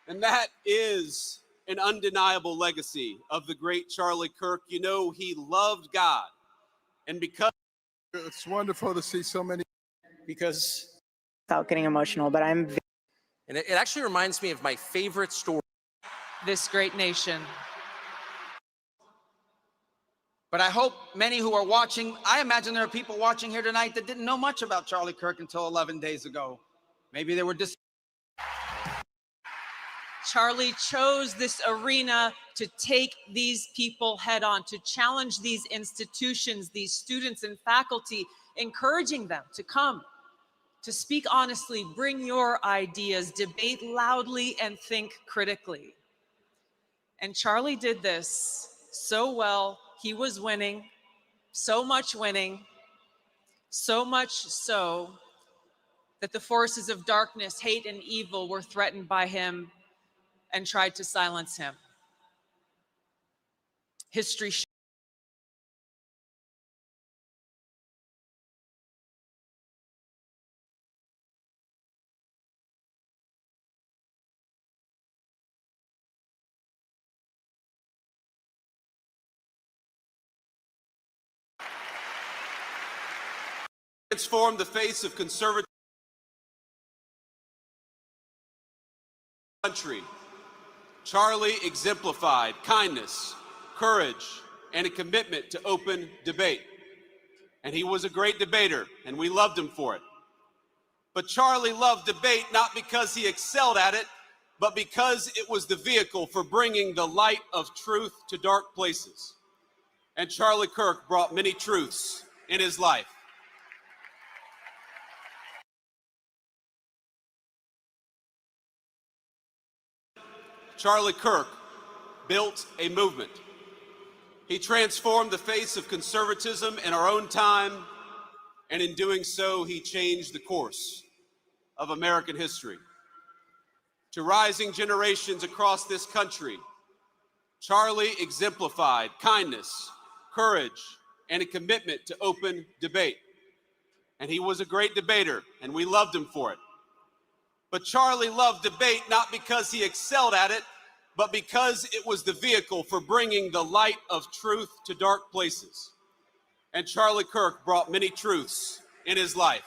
And that is an undeniable legacy of the great Charlie Kirk. You know, he loved God. And because it's wonderful to see so many. Because without getting emotional, but and it actually reminds me of my favorite story. This great nation. But I hope many who are watching, I imagine there are people watching here tonight that didn't know much about Charlie Kirk until 11 days ago. Maybe they were Charlie chose this arena to take these people head on, to challenge these institutions, these students and faculty, encouraging them to come, to speak honestly, bring your ideas, debate loudly, and think critically. And Charlie did this so well. He was winning, so much so that the forces of darkness, hate, and evil were threatened by him and tried to silence him. History transformed the face of conservative country. Charlie exemplified kindness, courage, and a commitment to open debate. And he was a great debater, and we loved him for it. But Charlie loved debate not because he excelled at it, but because it was the vehicle for bringing the light of truth to dark places. And Charlie Kirk brought many truths in his life. Charlie Kirk built a movement. He transformed the face of conservatism in our own time, and in doing so, he changed the course of American history. To rising generations across this country, Charlie exemplified kindness, courage, and a commitment to open debate. And he was a great debater, and we loved him for it. But Charlie loved debate not because he excelled at it, but because it was the vehicle for bringing the light of truth to dark places. And Charlie Kirk brought many truths in his life.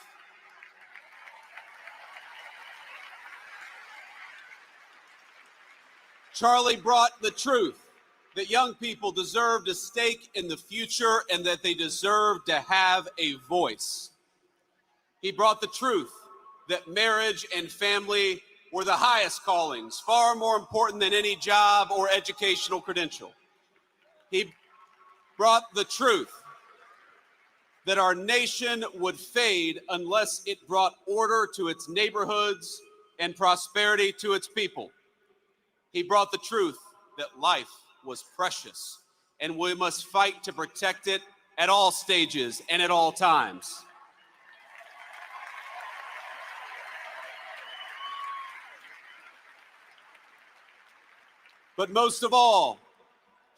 Charlie brought the truth that young people deserved a stake in the future and that they deserved to have a voice. He brought the truth that marriage and family were the highest callings, far more important than any job or educational credential. He brought the truth that our nation would fade unless it brought order to its neighborhoods and prosperity to its people. He brought the truth that life was precious and we must fight to protect it at all stages and at all times. But most of all,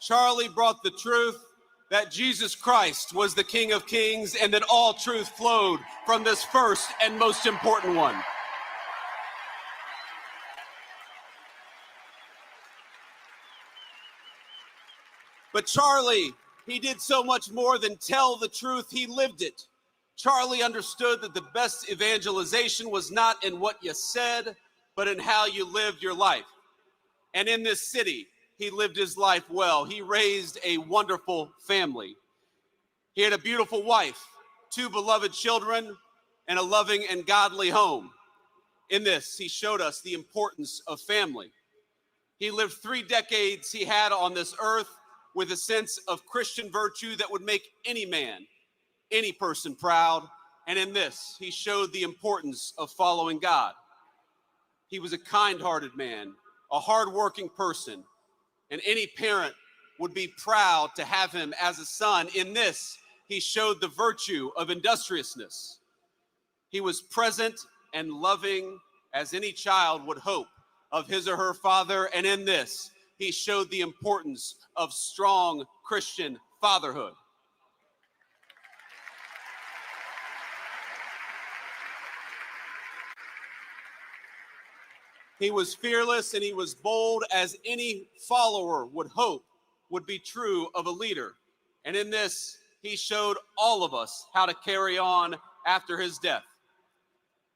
Charlie brought the truth that Jesus Christ was the King of Kings and that all truth flowed from this first and most important one. But Charlie, he did so much more than tell the truth, he lived it. Charlie understood that the best evangelization was not in what you said, but in how you lived your life. And in this city, he lived his life well. He raised a wonderful family. He had a beautiful wife, 2 beloved children, and a loving and godly home. In this, he showed us the importance of family. He lived 3 decades he had on this earth with a sense of Christian virtue that would make any man, any person proud. And in this, he showed the importance of following God. He was a kind-hearted man, a hardworking person, and any parent would be proud to have him as a son. In this, he showed the virtue of industriousness. He was present and loving as any child would hope of his or her father, and in this, he showed the importance of strong Christian fatherhood. He was fearless and he was bold, as any follower would hope would be true of a leader. And in this, he showed all of us how to carry on after his death.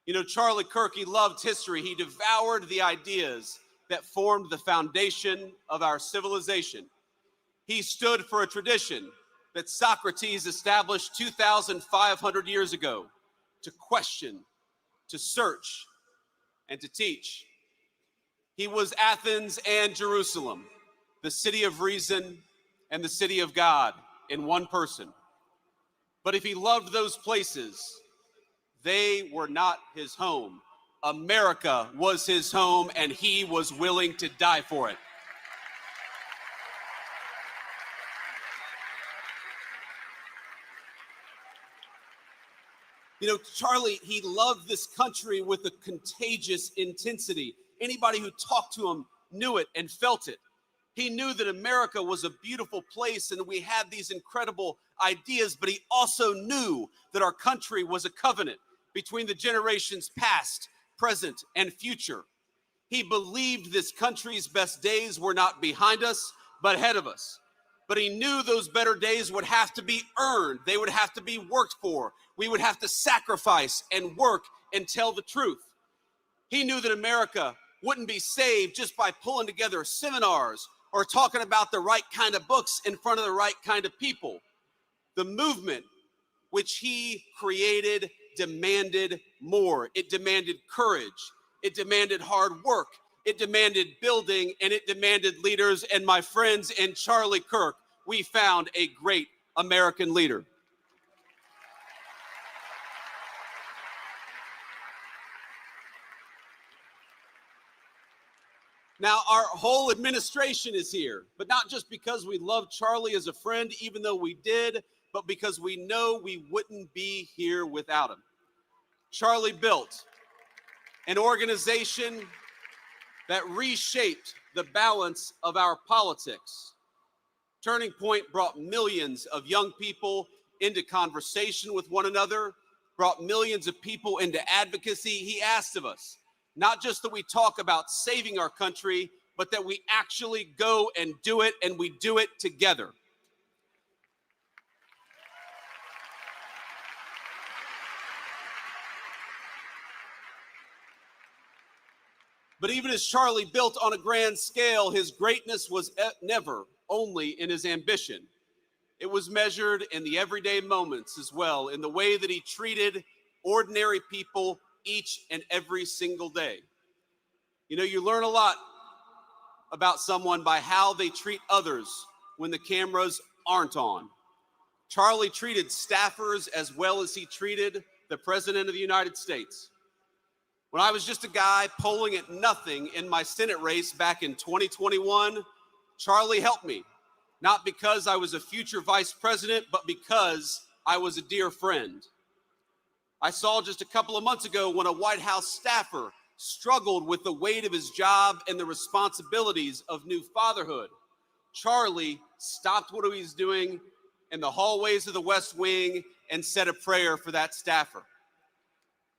You know, Charlie Kirk, he loved history. He devoured the ideas that formed the foundation of our civilization. He stood for a tradition that Socrates established 2,500 years ago: to question, to search, and to teach. He was Athens and Jerusalem, the city of reason and the city of God in one person. But if he loved those places, they were not his home. America was his home, and he was willing to die for it. You know, Charlie, he loved this country with a contagious intensity. Anybody who talked to him knew it and felt it. He knew that America was a beautiful place and we had these incredible ideas, but he also knew that our country was a covenant between the generations past, present, and future. He believed this country's best days were not behind us, but ahead of us. But he knew those better days would have to be earned. They would have to be worked for. We would have to sacrifice and work and tell the truth. He knew that America wouldn't be saved just by pulling together seminars or talking about the right kind of books in front of the right kind of people. The movement which he created demanded more. It demanded courage. It demanded hard work. It demanded building, and it demanded leaders. And my friends, in Charlie Kirk, we found a great American leader. Now, our whole administration is here, but not just because we love Charlie as a friend, even though we did, but because we know we wouldn't be here without him. Charlie built an organization that reshaped the balance of our politics. Turning Point brought millions of young people into conversation with one another, brought millions of people into advocacy. He asked of us, not just that we talk about saving our country, but that we actually go and do it, and we do it together. But even as Charlie built on a grand scale, his greatness was never only in his ambition. It was measured in the everyday moments as well, in the way that he treated ordinary people each and every single day. You know, you learn a lot about someone by how they treat others when the cameras aren't on. Charlie treated staffers as well as he treated the President of the United States. When I was just a guy polling at nothing in my Senate race back in 2021, Charlie helped me, not because I was a future vice president, but because I was a dear friend. I saw just a couple of months ago when a White House staffer struggled with the weight of his job and the responsibilities of new fatherhood. Charlie stopped what he was doing in the hallways of the West Wing and said a prayer for that staffer.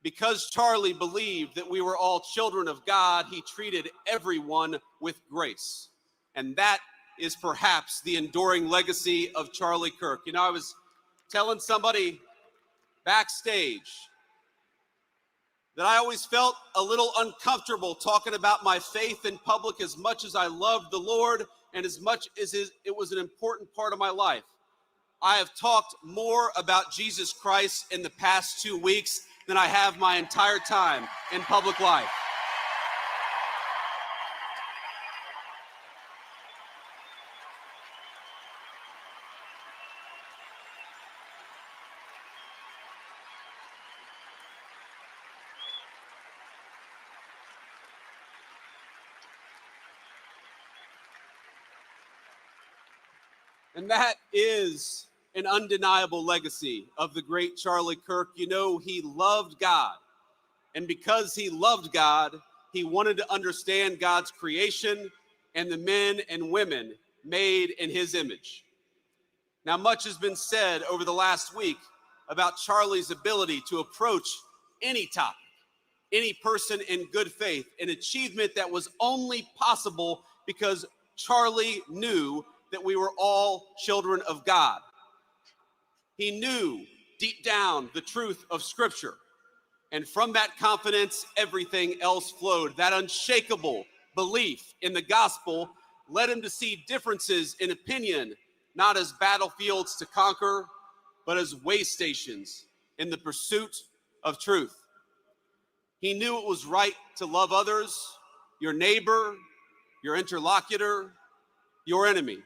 Because Charlie believed that we were all children of God, he treated everyone with grace. And that is perhaps the enduring legacy of Charlie Kirk. You know, I was telling somebody backstage that I always felt a little uncomfortable talking about my faith in public, as much as I loved the Lord and as much as it was an important part of my life. I have talked more about Jesus Christ in the past 2 weeks than I have my entire time in public life. And that is an undeniable legacy of the great Charlie Kirk. You know, he loved God. And because he loved God, he wanted to understand God's creation and the men and women made in his image. Now, much has been said over the last week about Charlie's ability to approach any topic any person in good faith, an achievement that was only possible because Charlie knew that we were all children of God. He knew deep down the truth of Scripture. And from that confidence, everything else flowed. That unshakable belief in the gospel led him to see differences in opinion, not as battlefields to conquer, but as way stations in the pursuit of truth. He knew it was right to love others, your neighbor, your interlocutor, your enemy.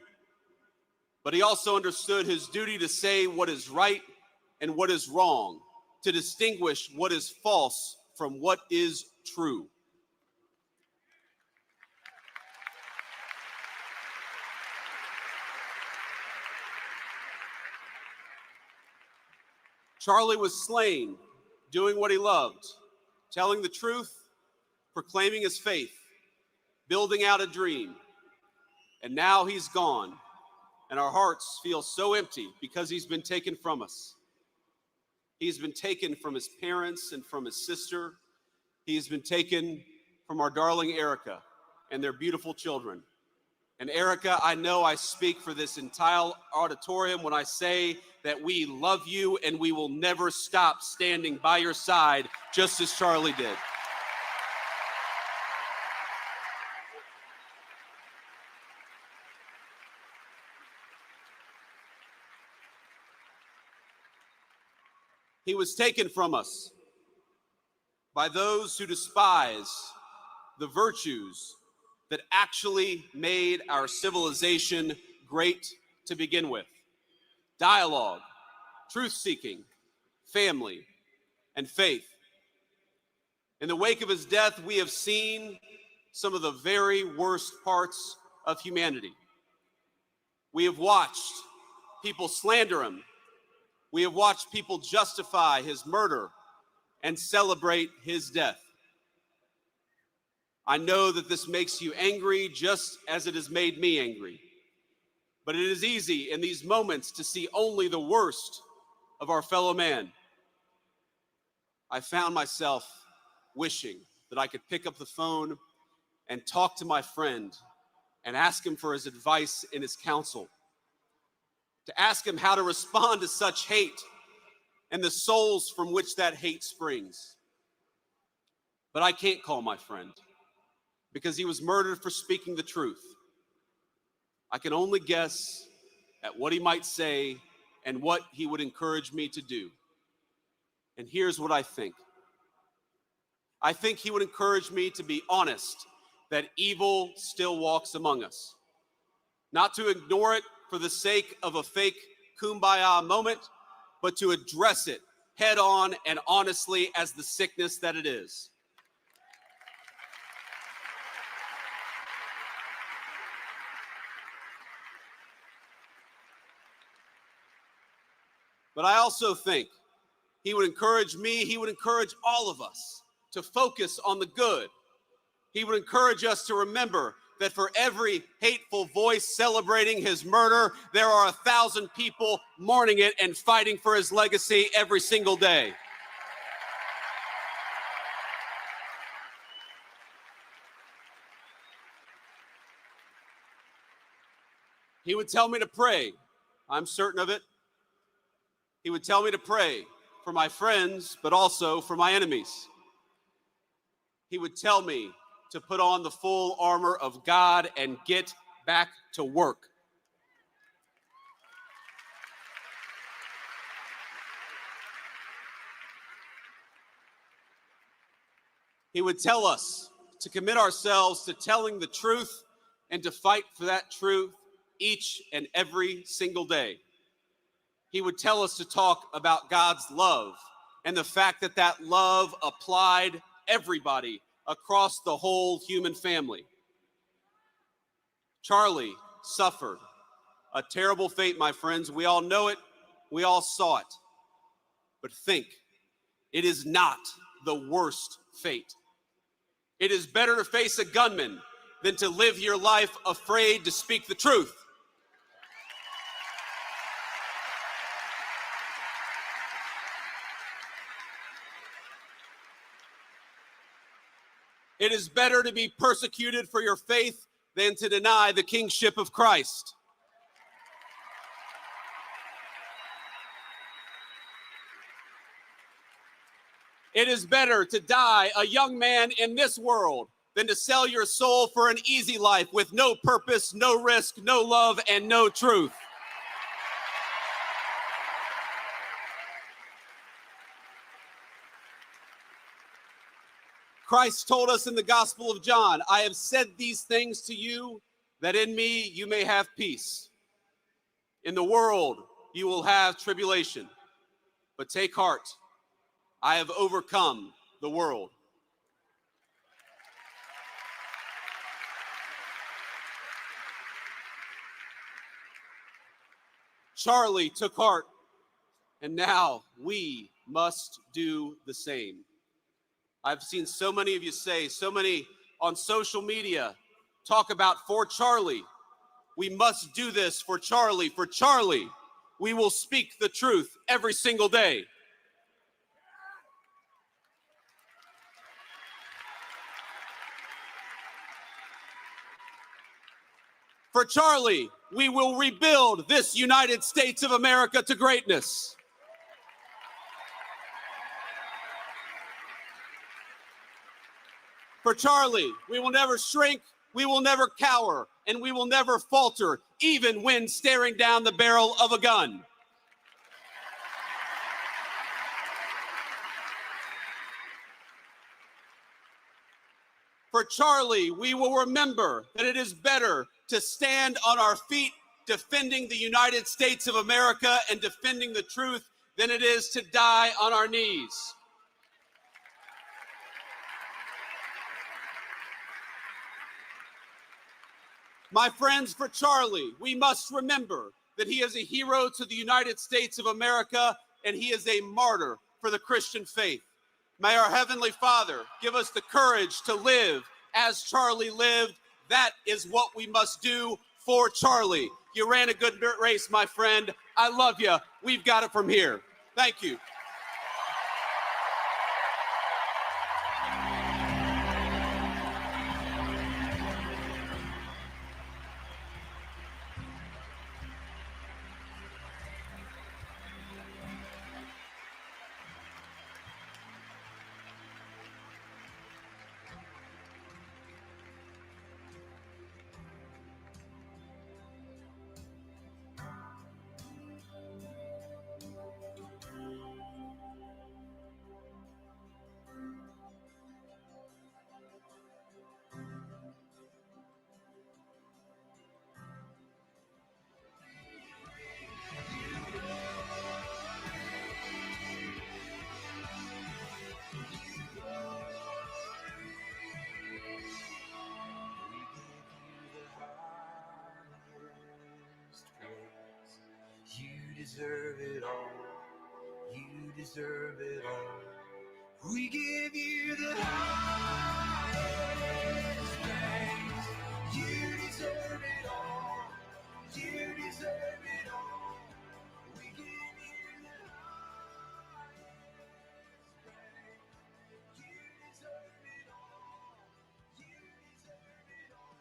But he also understood his duty to say what is right and what is wrong, to distinguish what is false from what is true. Charlie was slain, doing what he loved, telling the truth, proclaiming his faith, building out a dream. And now he's gone, and our hearts feel so empty because he's been taken from us. He's been taken from his parents and from his sister. He's been taken from our darling Erica and their beautiful children. And Erica, I know I speak for this entire auditorium when I say that we love you and we will never stop standing by your side, just as Charlie did. He was taken from us by those who despise the virtues that actually made our civilization great to begin with. Dialogue, truth-seeking, family, and faith. In the wake of his death, we have seen some of the very worst parts of humanity. We have watched people slander him. We have watched people justify his murder and celebrate his death. I know that this makes you angry just as it has made me angry. But it is easy in these moments to see only the worst of our fellow man. I found myself wishing that I could pick up the phone and talk to my friend and ask him for his advice and his counsel, to ask him how to respond to such hate and the souls from which that hate springs. But I can't call my friend because he was murdered for speaking the truth. I can only guess at what he might say and what he would encourage me to do. And here's what I think. I think he would encourage me to be honest that evil still walks among us, not to ignore it for the sake of a fake kumbaya moment, but to address it head on and honestly as the sickness that it is. But I also think he would encourage me, he would encourage all of us to focus on the good. He would encourage us to remember that for every hateful voice celebrating his murder, there are 1,000 people mourning it and fighting for his legacy every single day. He would tell me to pray. I'm certain of it. He would tell me to pray for my friends, but also for my enemies. He would tell me to put on the full armor of God and get back to work. He would tell us to commit ourselves to telling the truth and to fight for that truth each and every single day. He would tell us to talk about God's love and the fact that that love applied everybody across the whole human family. Charlie suffered a terrible fate, my friends. We all know it. We all saw it. But think, it is not the worst fate. It is better to face a gunman than to live your life afraid to speak the truth. It is better to be persecuted for your faith than to deny the kingship of Christ. It is better to die a young man in this world than to sell your soul for an easy life with no purpose, no risk, no love, and no truth. Christ told us in the Gospel of John, I have said these things to you, that in me you may have peace. In the world you will have tribulation, but take heart, I have overcome the world. Charlie took heart, and now we must do the same. I've seen so many of you say, so many on social media, talk about for Charlie. We must do this for Charlie. For Charlie, we will speak the truth every single day. For Charlie, we will rebuild this United States of America to greatness. For Charlie, we will never shrink, we will never cower, and we will never falter, even when staring down the barrel of a gun. For Charlie, we will remember that it is better to stand on our feet defending the United States of America and defending the truth than it is to die on our knees. My friends, for Charlie, we must remember that he is a hero to the United States of America and he is a martyr for the Christian faith. May our Heavenly Father give us the courage to live as Charlie lived. That is what we must do for Charlie. You ran a good race, my friend. I love you. We've got it from here. Thank you. You deserve it all. You deserve it all. We give you the highest praise. You deserve it all. You deserve it all. We give you the highest praise. You deserve it all. You deserve it all.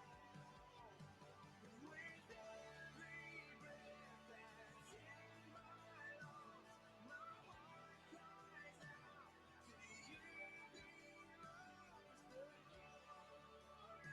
With every breath that's in my lungs, my heart cries out to you belongs the glory.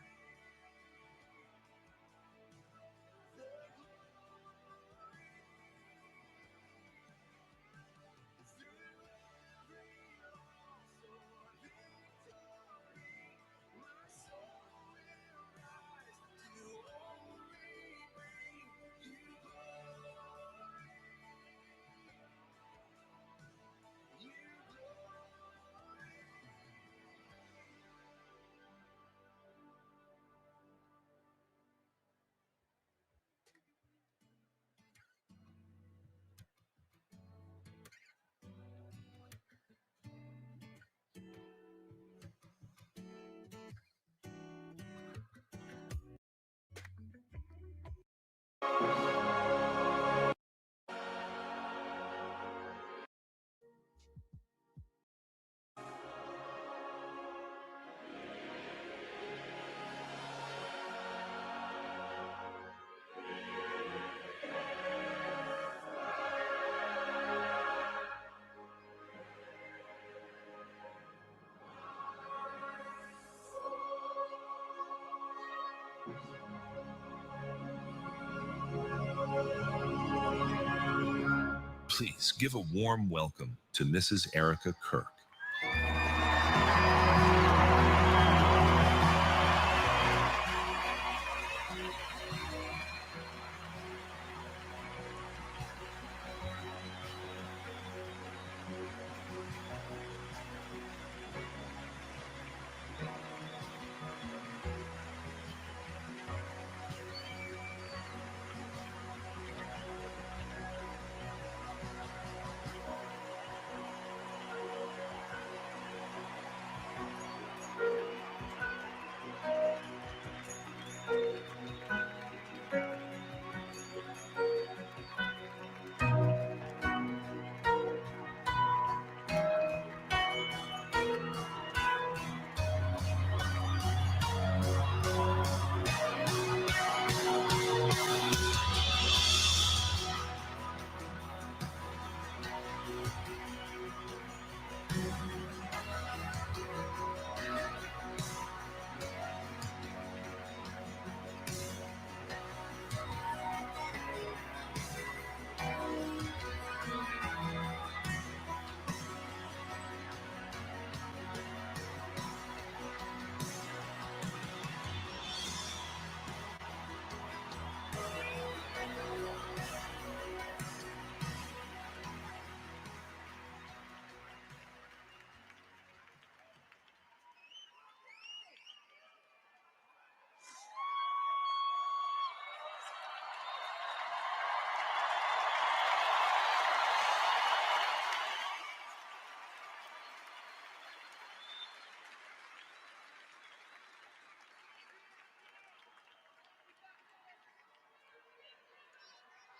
please give a warm welcome to Mrs. Erica Kirk.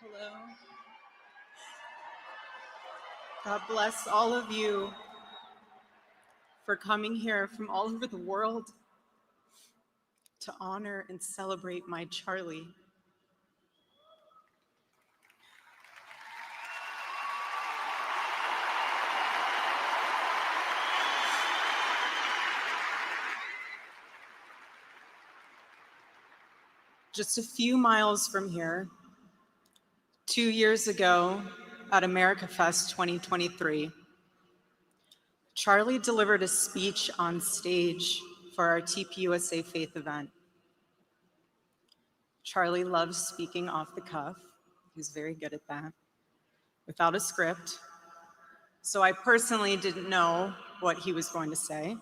Hello. God bless all of you for coming here from all over the world to honor and celebrate my Charlie. Just a few miles from here, 2 years ago at America Fest 2023, Charlie delivered a speech on stage for our TPUSA Faith event. Charlie loves speaking off the cuff. He's very good at that, without a script. So I personally didn't know what he was going to say.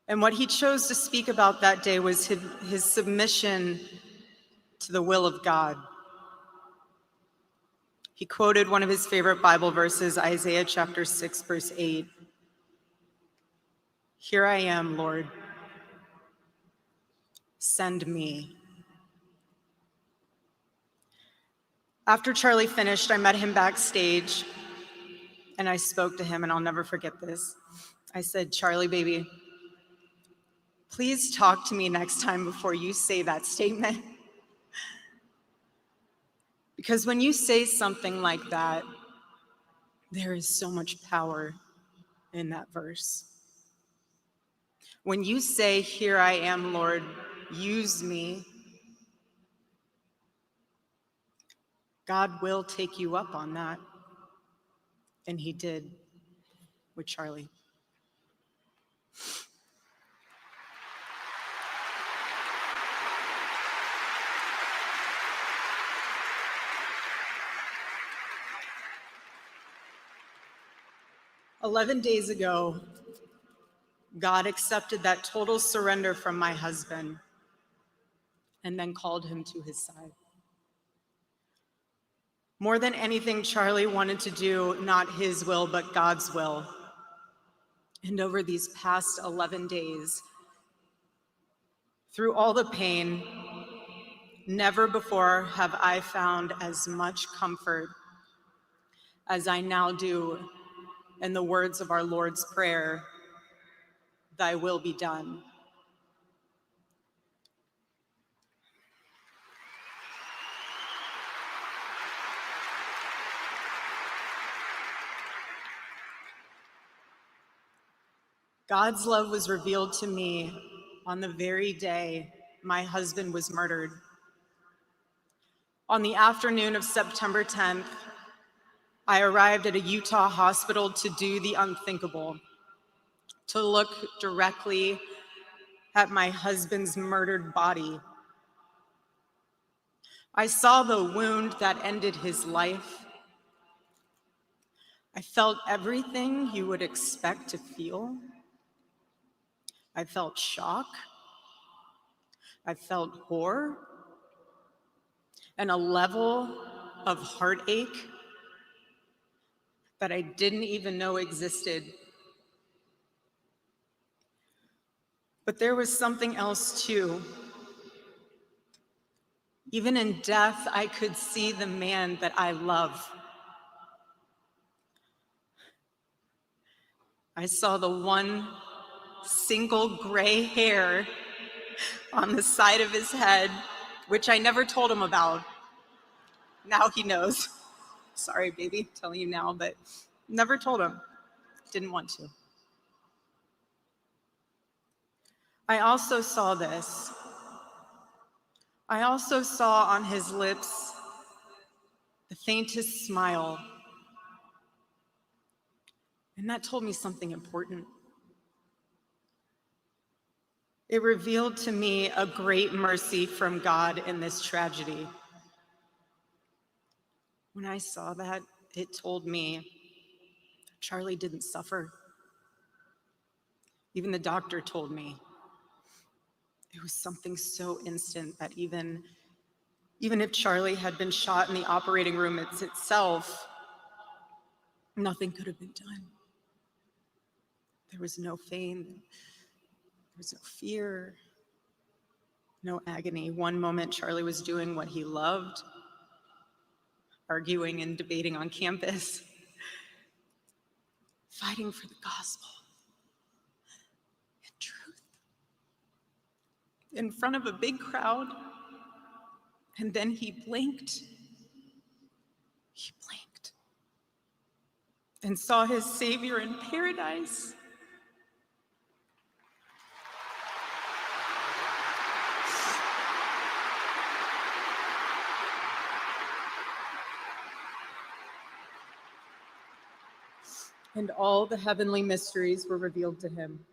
And what he chose to speak about that day was his submission to the will of God. He quoted one of his favorite Bible verses, Isaiah chapter 6, verse 8. "Here I am, Lord. Send me." After Charlie finished, I met him backstage and I spoke to him, and I'll never forget this. I said, "Charlie, baby, please talk to me next time before you say that statement." Because when you say something like that, there is so much power in that verse. When you say, "Here I am, Lord, use me," God will take you up on that. And he did with Charlie. "11 days ago, God accepted that total surrender from my husband and then called him to his side. More than anything, Charlie wanted to do not his will, but God's will. And over these past 11 days, through all the pain, never before have I found as much comfort as I now do in the words of our Lord's Prayer, 'Thy will be done.' God's love was revealed to me on the very day my husband was murdered. On the afternoon of September 10th, I arrived at a Utah hospital to do the unthinkable, to look directly at my husband's murdered body. I saw the wound that ended his life. I felt everything you would expect to feel. I felt shock. I felt horror and a level of heartache that I didn't even know existed. But there was something else too. Even in death, I could see the man that I love. I saw the one single gray hair on the side of his head, which I never told him about. Now he knows. Sorry, baby, telling you now, but never told him. Didn't want to. I also saw this. I also saw on his lips the faintest smile. And that told me something important. It revealed to me a great mercy from God in this tragedy. When I saw that, it told me Charlie didn't suffer. Even the doctor told me. It was something so instant that even if Charlie had been shot in the operating room itself, nothing could have been done. There was no pain, there was no fear, no agony. One moment, Charlie was doing what he loved, arguing and debating on campus, fighting for the gospel and truth in front of a big crowd. And then he blinked. He blinked and saw his Savior in paradise. And all the heavenly mysteries were revealed to him.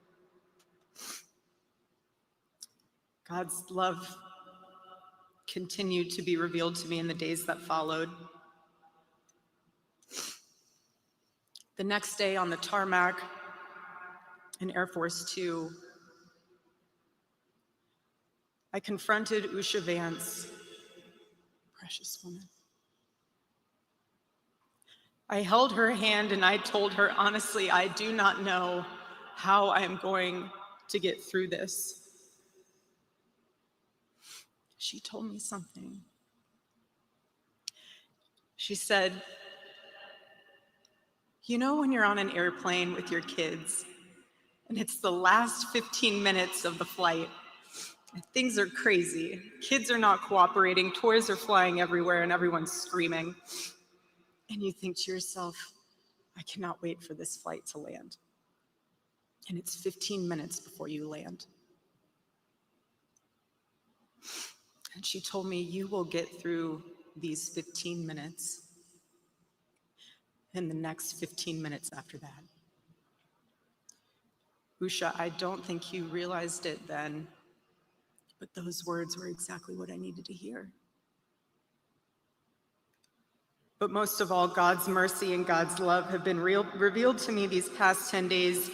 God's love continued to be revealed to me in the days that followed. The next day on the tarmac in Air Force Two, I confronted Usha Vance, precious woman. I held her hand and I told her, honestly, I do not know how I am going to get through this. She told me something. She said, you know when you're on an airplane with your kids and it's the last 15 minutes of the flight and things are crazy, kids are not cooperating, toys are flying everywhere and everyone's screaming. And you think to yourself, I cannot wait for this flight to land. And it's 15 minutes before you land. And she told me, you will get through these 15 minutes and the next 15 minutes after that. Usha, I don't think you realized it then, but those words were exactly what I needed to hear. But most of all, God's mercy and God's love have been revealed to me these past 10 days.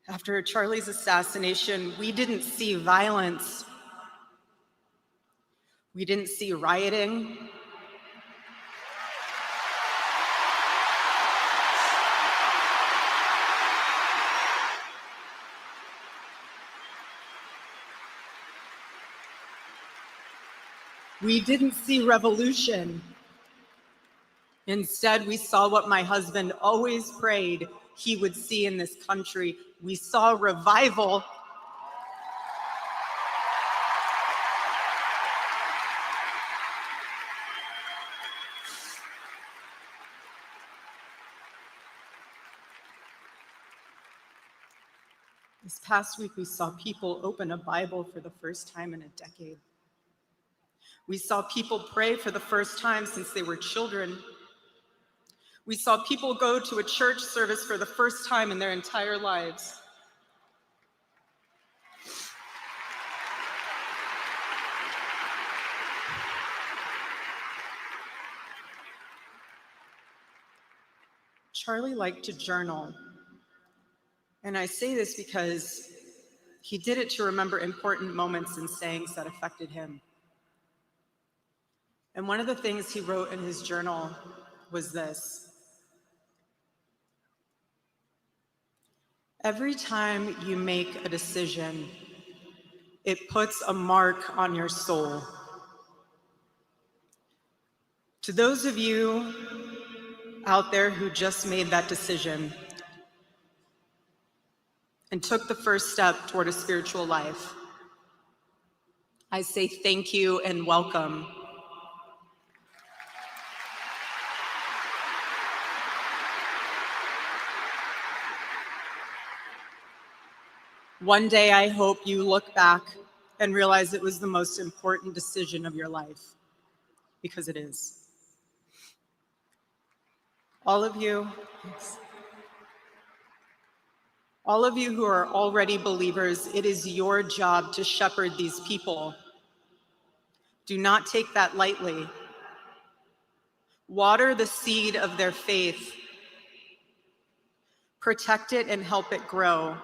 After Charlie's assassination, we didn't see violence. We didn't see rioting. We didn't see revolution. Instead, we saw what my husband always prayed he would see in this country. We saw revival. This past week, we saw people open a Bible for the first time in a decade. We saw people pray for the first time since they were children. We saw people go to a church service for the first time in their entire lives. Charlie liked to journal. And I say this because he did it to remember important moments and sayings that affected him. And one of the things he wrote in his journal was this: every time you make a decision, it puts a mark on your soul. To those of you out there who just made that decision and took the first step toward a spiritual life, I say thank you and welcome. One day, I hope you look back and realize it was the most important decision of your life, because it is. All of you who are already believers, it is your job to shepherd these people. Do not take that lightly. Water the seed of their faith. Protect it and help it grow.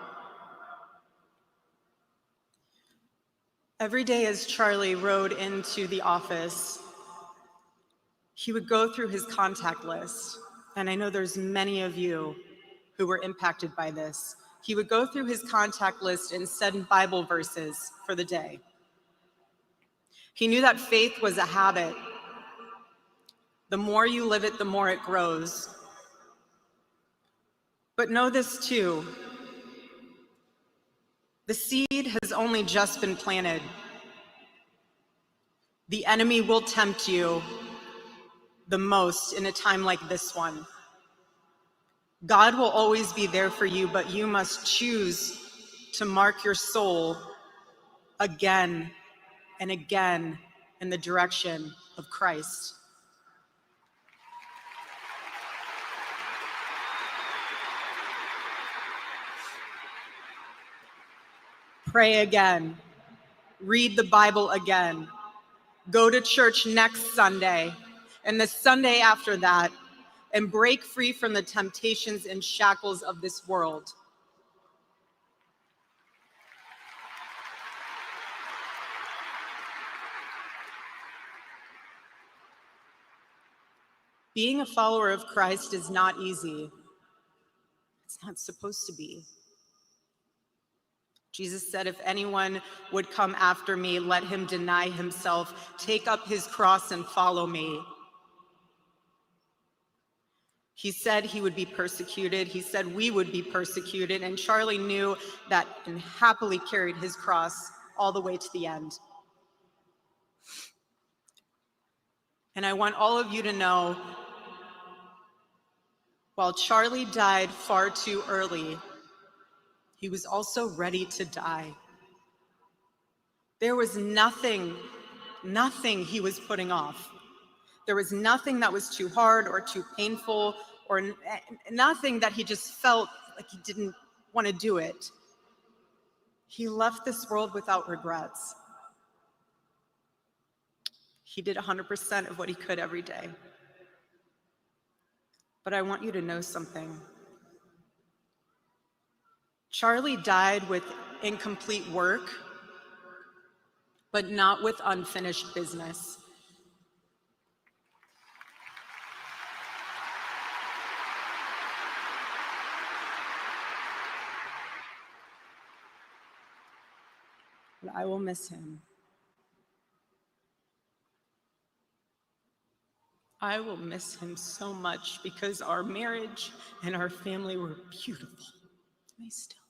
Every day as Charlie rode into the office, he would go through his contact list. And I know there's many of you who were impacted by this. He would go through his contact list and send Bible verses for the day. He knew that faith was a habit. The more you live it, the more it grows. But know this too: the seed has only just been planted. The enemy will tempt you the most in a time like this one. God will always be there for you, but you must choose to mark your soul again and again in the direction of Christ. Pray again. Read the Bible again. Go to church next Sunday and the Sunday after that, and break free from the temptations and shackles of this world. Being a follower of Christ is not easy. It's not supposed to be. Jesus said, if anyone would come after me, let him deny himself, take up his cross and follow me. He said he would be persecuted. He said we would be persecuted. And Charlie knew that and happily carried his cross all the way to the end. And I want all of you to know, while Charlie died far too early, he was also ready to die. There was nothing he was putting off. There was nothing that was too hard or too painful, or nothing that he just felt like he didn't want to do it. He left this world without regrets. He did 100% of what he could every day. But I want you to know something. Charlie died with incomplete work, but not with unfinished business. But I will miss him. I will miss him so much, because our marriage and our family were beautiful. They still are.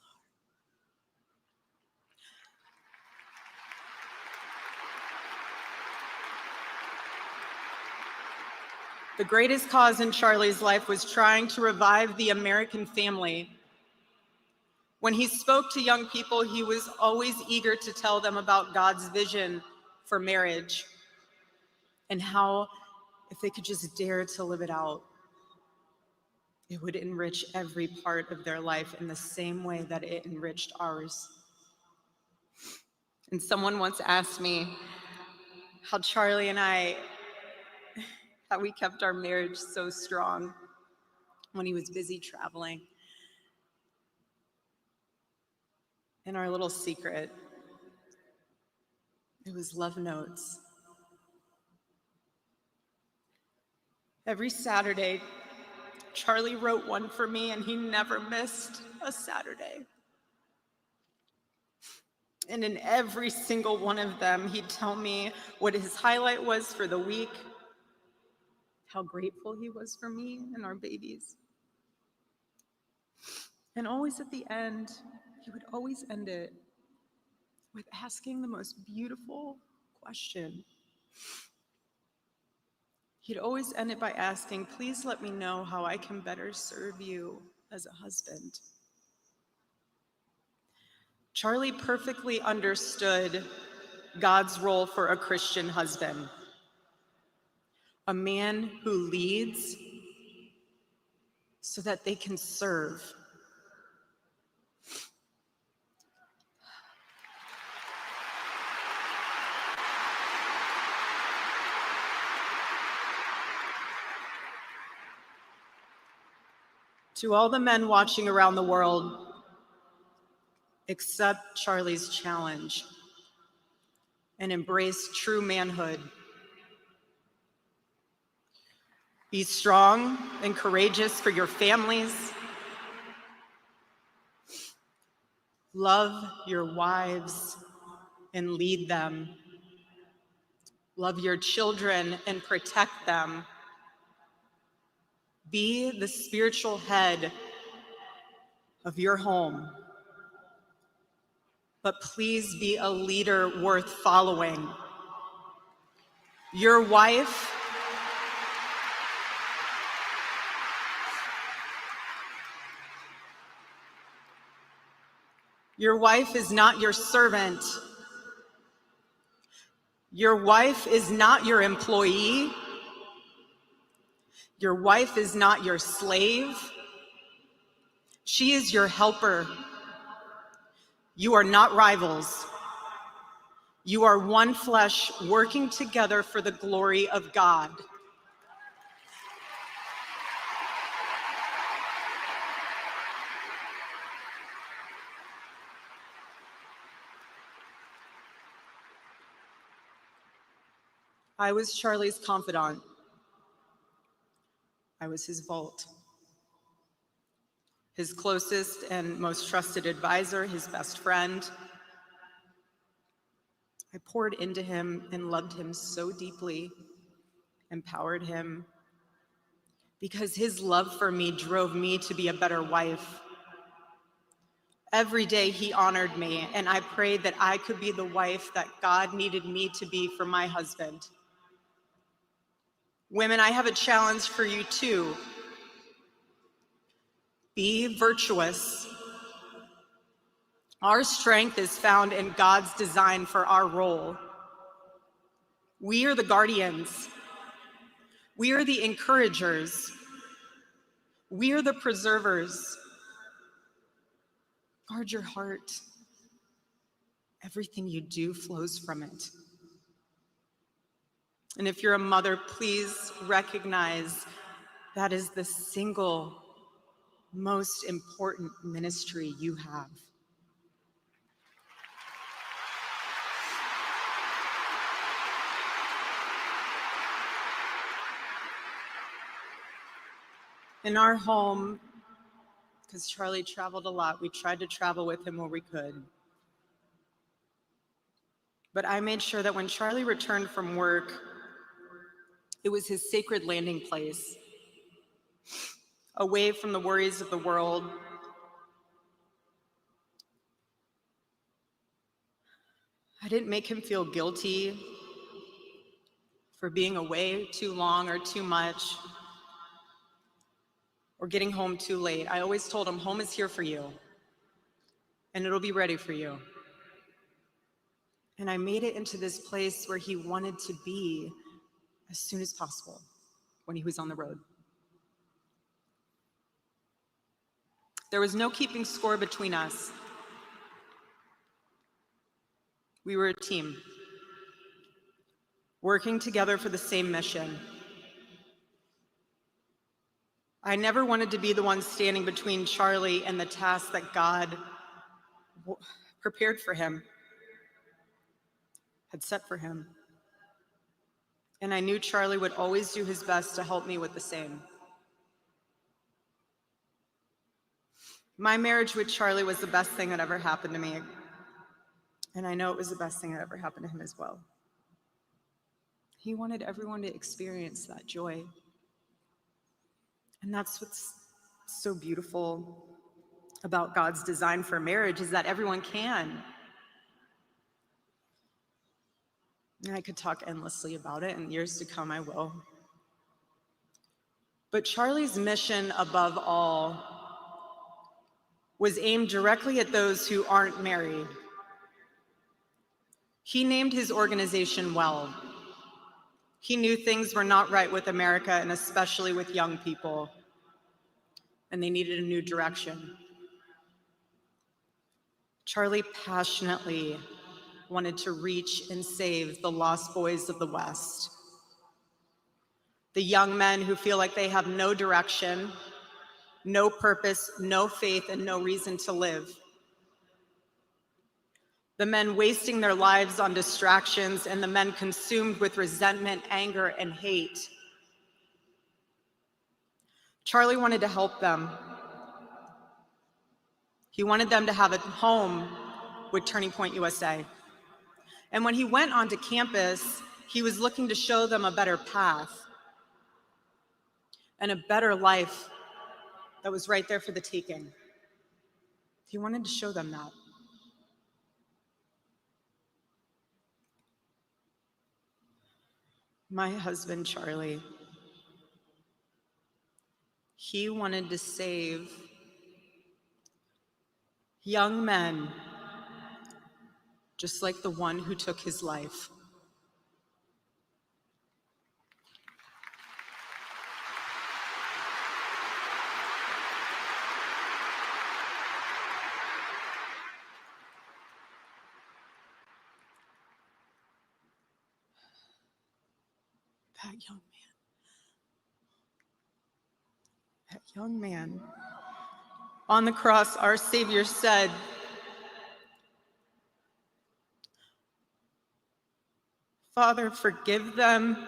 The greatest cause in Charlie's life was trying to revive the American family. When he spoke to young people, he was always eager to tell them about God's vision for marriage. and how if they could just dare to live it out, it would enrich every part of their life in the same way that it enriched ours. And someone once asked me how Charlie and I, how we kept our marriage so strong when he was busy traveling. And our little secret, it was love notes. Every Saturday, Charlie wrote one for me, and he never missed a Saturday. And in every single one of them, he'd tell me what his highlight was for the week, how grateful he was for me and our babies. And always at the end, he would always end it with asking the most beautiful question. He'd always end it by asking, "Please let me know how I can better serve you as a husband." Charlie perfectly understood God's role for a Christian husband, a man who leads so that they can serve. To all the men watching around the world, accept Charlie's challenge and embrace true manhood. Be strong and courageous for your families. Love your wives and lead them. Love your children and protect them. Be the spiritual head of your home. But please be a leader worth following. Your wife is not your servant. Your wife is not your employee. Your wife is not your slave. She is your helper. You are not rivals. You are one flesh working together for the glory of God. I was Charlie's confidant. I was his vault, his closest and most trusted advisor, his best friend. I poured into him and loved him so deeply, empowered him, because his love for me drove me to be a better wife. Every day he honored me, and I prayed that I could be the wife that God needed me to be for my husband. Women, I have a challenge for you too. Be virtuous. Our strength is found in God's design for our role. We are the guardians. We are the encouragers. We are the preservers. Guard your heart. Everything you do flows from it. And if you're a mother, please recognize that is the single most important ministry you have. In our home, because Charlie traveled a lot, we tried to travel with him where we could. But I made sure that when Charlie returned from work, it was his sacred landing place, away from the worries of the world. I didn't make him feel guilty for being away too long or too much, or getting home too late. I always told him, home is here for you, and it'll be ready for you. And I made it into this place where he wanted to be, as soon as possible when he was on the road. There was no keeping score between us. We were a team, working together for the same mission. I never wanted to be the one standing between Charlie and the task that God prepared for him, had set for him. And I knew Charlie would always do his best to help me with the same. My marriage with Charlie was the best thing that ever happened to me. And I know it was the best thing that ever happened to him as well. He wanted everyone to experience that joy. And that's what's so beautiful about God's design for marriage, is that everyone can. And I could talk endlessly about it, and years to come I will. But Charlie's mission above all was aimed directly at those who aren't married. He named his organization well. He knew things were not right with America, and especially with young people, and they needed a new direction. Charlie passionately wanted to reach and save the lost boys of the West, the young men who feel like they have no direction, no purpose, no faith, and no reason to live. The men wasting their lives on distractions, and the men consumed with resentment, anger, and hate. Charlie wanted to help them. He wanted them to have a home with Turning Point USA. And when he went onto campus, he was looking to show them a better path and a better life that was right there for the taking. He wanted to show them that. My husband, Charlie, he wanted to save young men just like the one who took his life. That young man, on the cross, our Savior said, "Father, forgive them,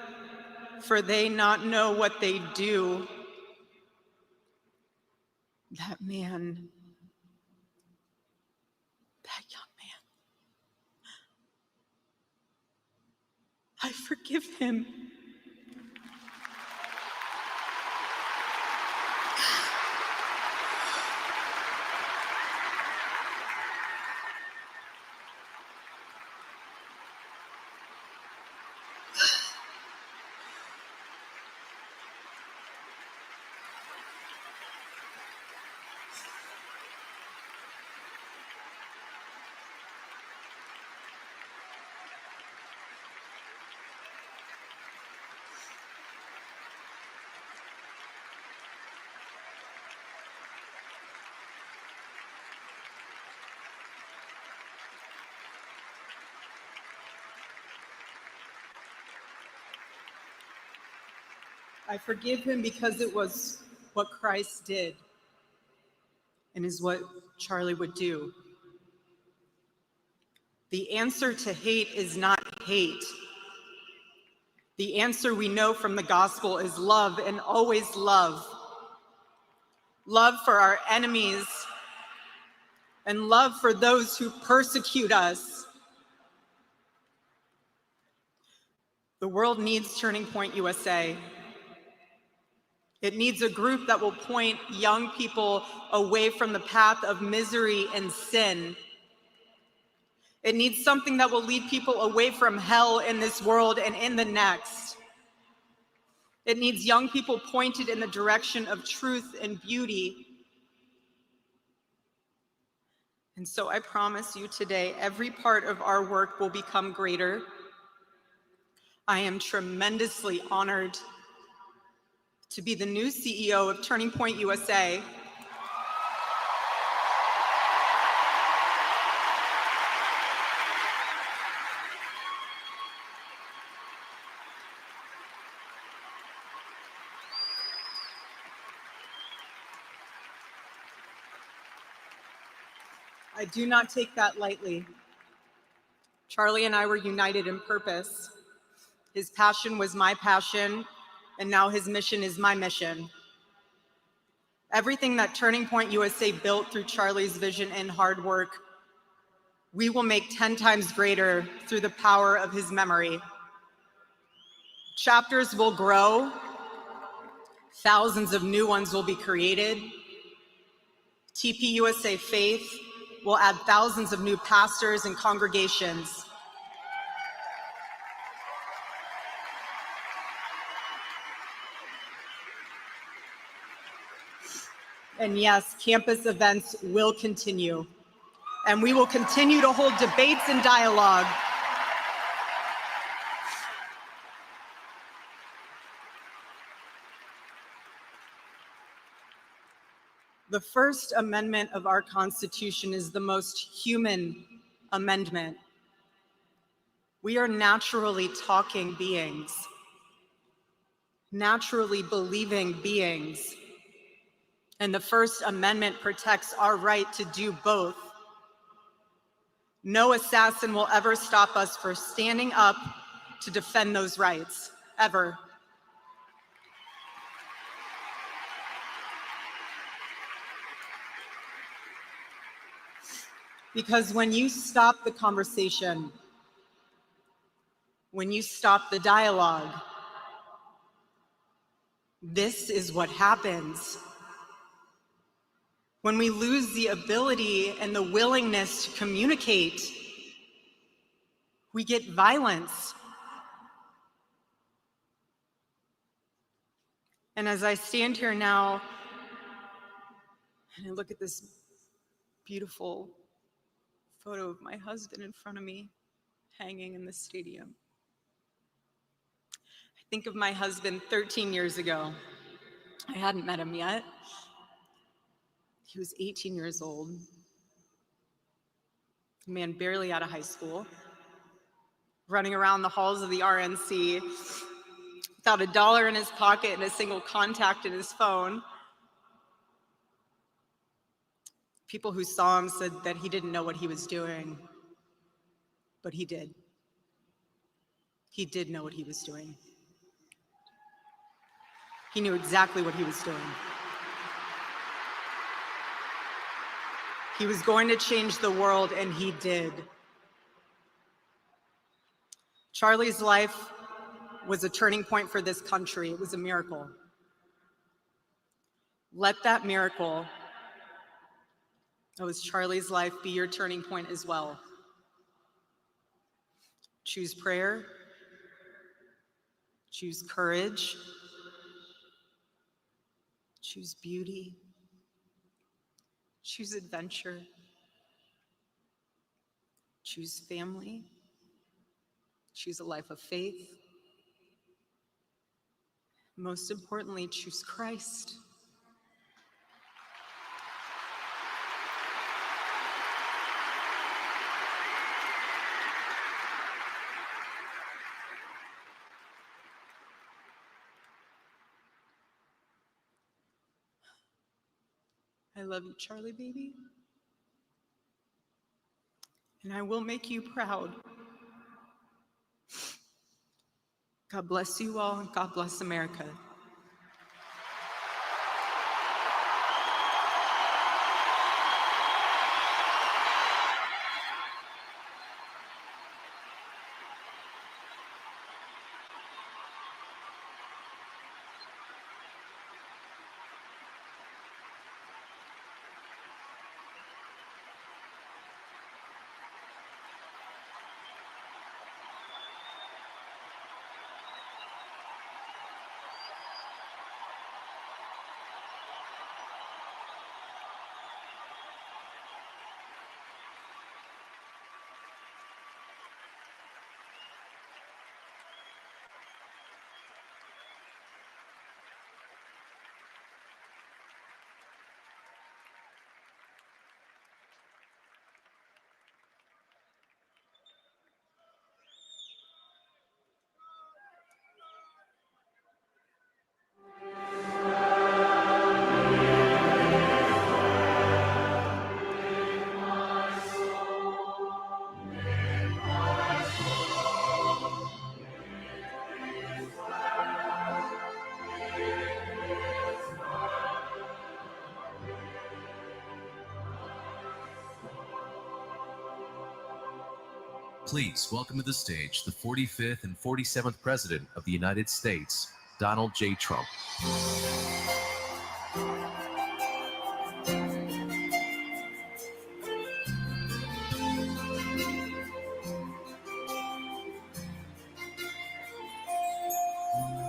for they not know what they do." That man, that young man, I forgive him. I forgive him because it was what Christ did and is what Charlie would do. The answer to hate is not hate. The answer we know from the gospel is love, and always love. Love for our enemies and love for those who persecute us. The world needs Turning Point USA. It needs a group that will point young people away from the path of misery and sin. It needs something that will lead people away from hell in this world and in the next. It needs young people pointed in the direction of truth and beauty. And so I promise you today, every part of our work will become greater. I am tremendously honored to be the new CEO of Turning Point USA. I do not take that lightly. Charlie and I were united in purpose. His passion was my passion, and now his mission is my mission. Everything that Turning Point USA built through Charlie's vision and hard work, we will make 10 times greater through the power of his memory. Chapters will grow, thousands of new ones will be created. TPUSA Faith will add thousands of new pastors and congregations. And yes, campus events will continue. And we will continue to hold debates and dialogue. The First Amendment of our Constitution is the most human amendment. We are naturally talking beings, naturally believing beings. And the First Amendment protects our right to do both. No assassin will ever stop us from standing up to defend those rights, ever. Because when you stop the conversation, when you stop the dialogue, this is what happens. When we lose the ability and the willingness to communicate, we get violence. And as I stand here now, and I look at this beautiful photo of my husband in front of me, hanging in the stadium, I think of my husband 13 years ago. I hadn't met him yet. He was 18 years old, a man barely out of high school, running around the halls of the RNC without $1 in his pocket and a single contact in his phone. People who saw him said that he didn't know what he was doing, but he did. He did know what he was doing. He knew exactly what he was doing. He was going to change the world, and he did. Charlie's life was a turning point for this country. It was a miracle. Let that miracle that was Charlie's life be your turning point as well. Choose prayer, choose courage, choose beauty, choose adventure, choose family, choose a life of faith. Most importantly, choose Christ. I love you, Charlie, baby. And I will make you proud. God bless you all, and God bless America. Please welcome to the stage the 45th and 47th President of the United States, Donald J. Trump.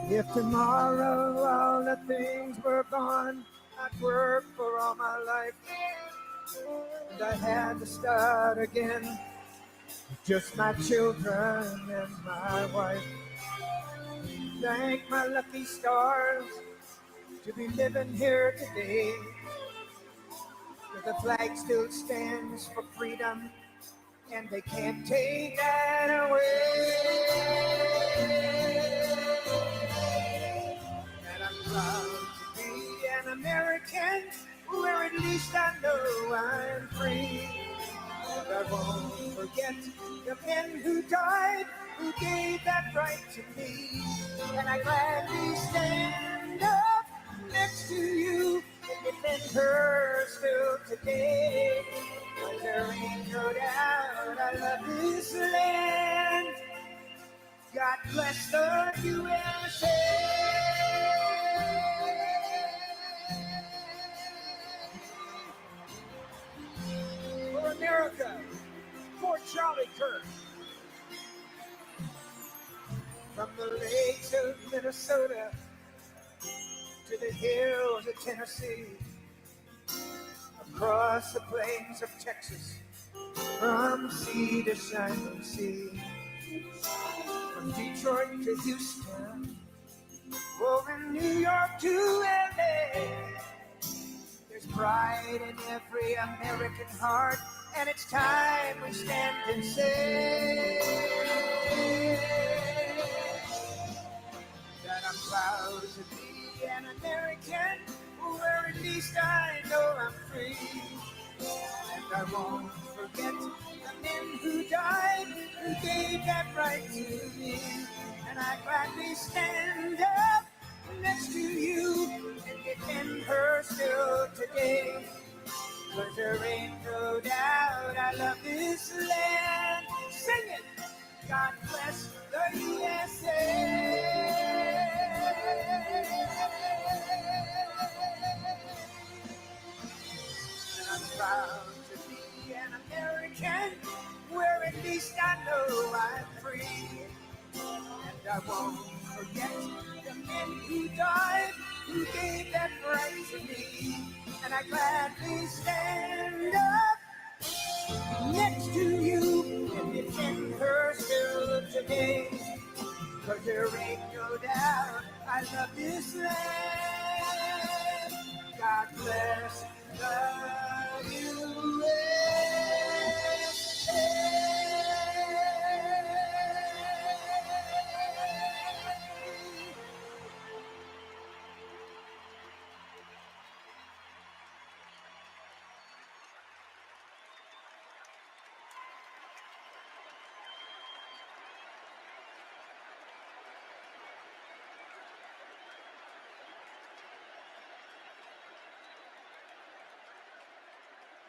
If tomorrow all the things were gone, I'd work for all my life, and I had to start again, just my children and my wife. Thank my lucky stars to be living here today, where the flag still stands for freedom, and they can't take that away. And I'm proud to be an American, where at least I know I'm free. And I won't forget the men who died, who gave that right to me. And I gladly stand up next to you and defend her still today. But there ain't no doubt I love this land. God bless the USA. For America, for Charlie Kirk. From the lakes of Minnesota to the hills of Tennessee, across the plains of Texas, from sea to shining sea, from Detroit to Houston, over New York to LA. There's pride in every American heart, and it's time we stand and say that I'm proud to be an American, where at least I know I'm free. And I won't forget the men who died, who gave that right to me. And I gladly stand up next to you and defend her still today. 'Cause there ain't no doubt I love this land. Sing it! God bless the USA. And I'm proud to be an American, where at least I know I'm free. And I won't forget the men who died, who gave that right to me. And I gladly stand up next to you and defend her still today. 'Cause there ain't no doubt I love this land. God bless the USA.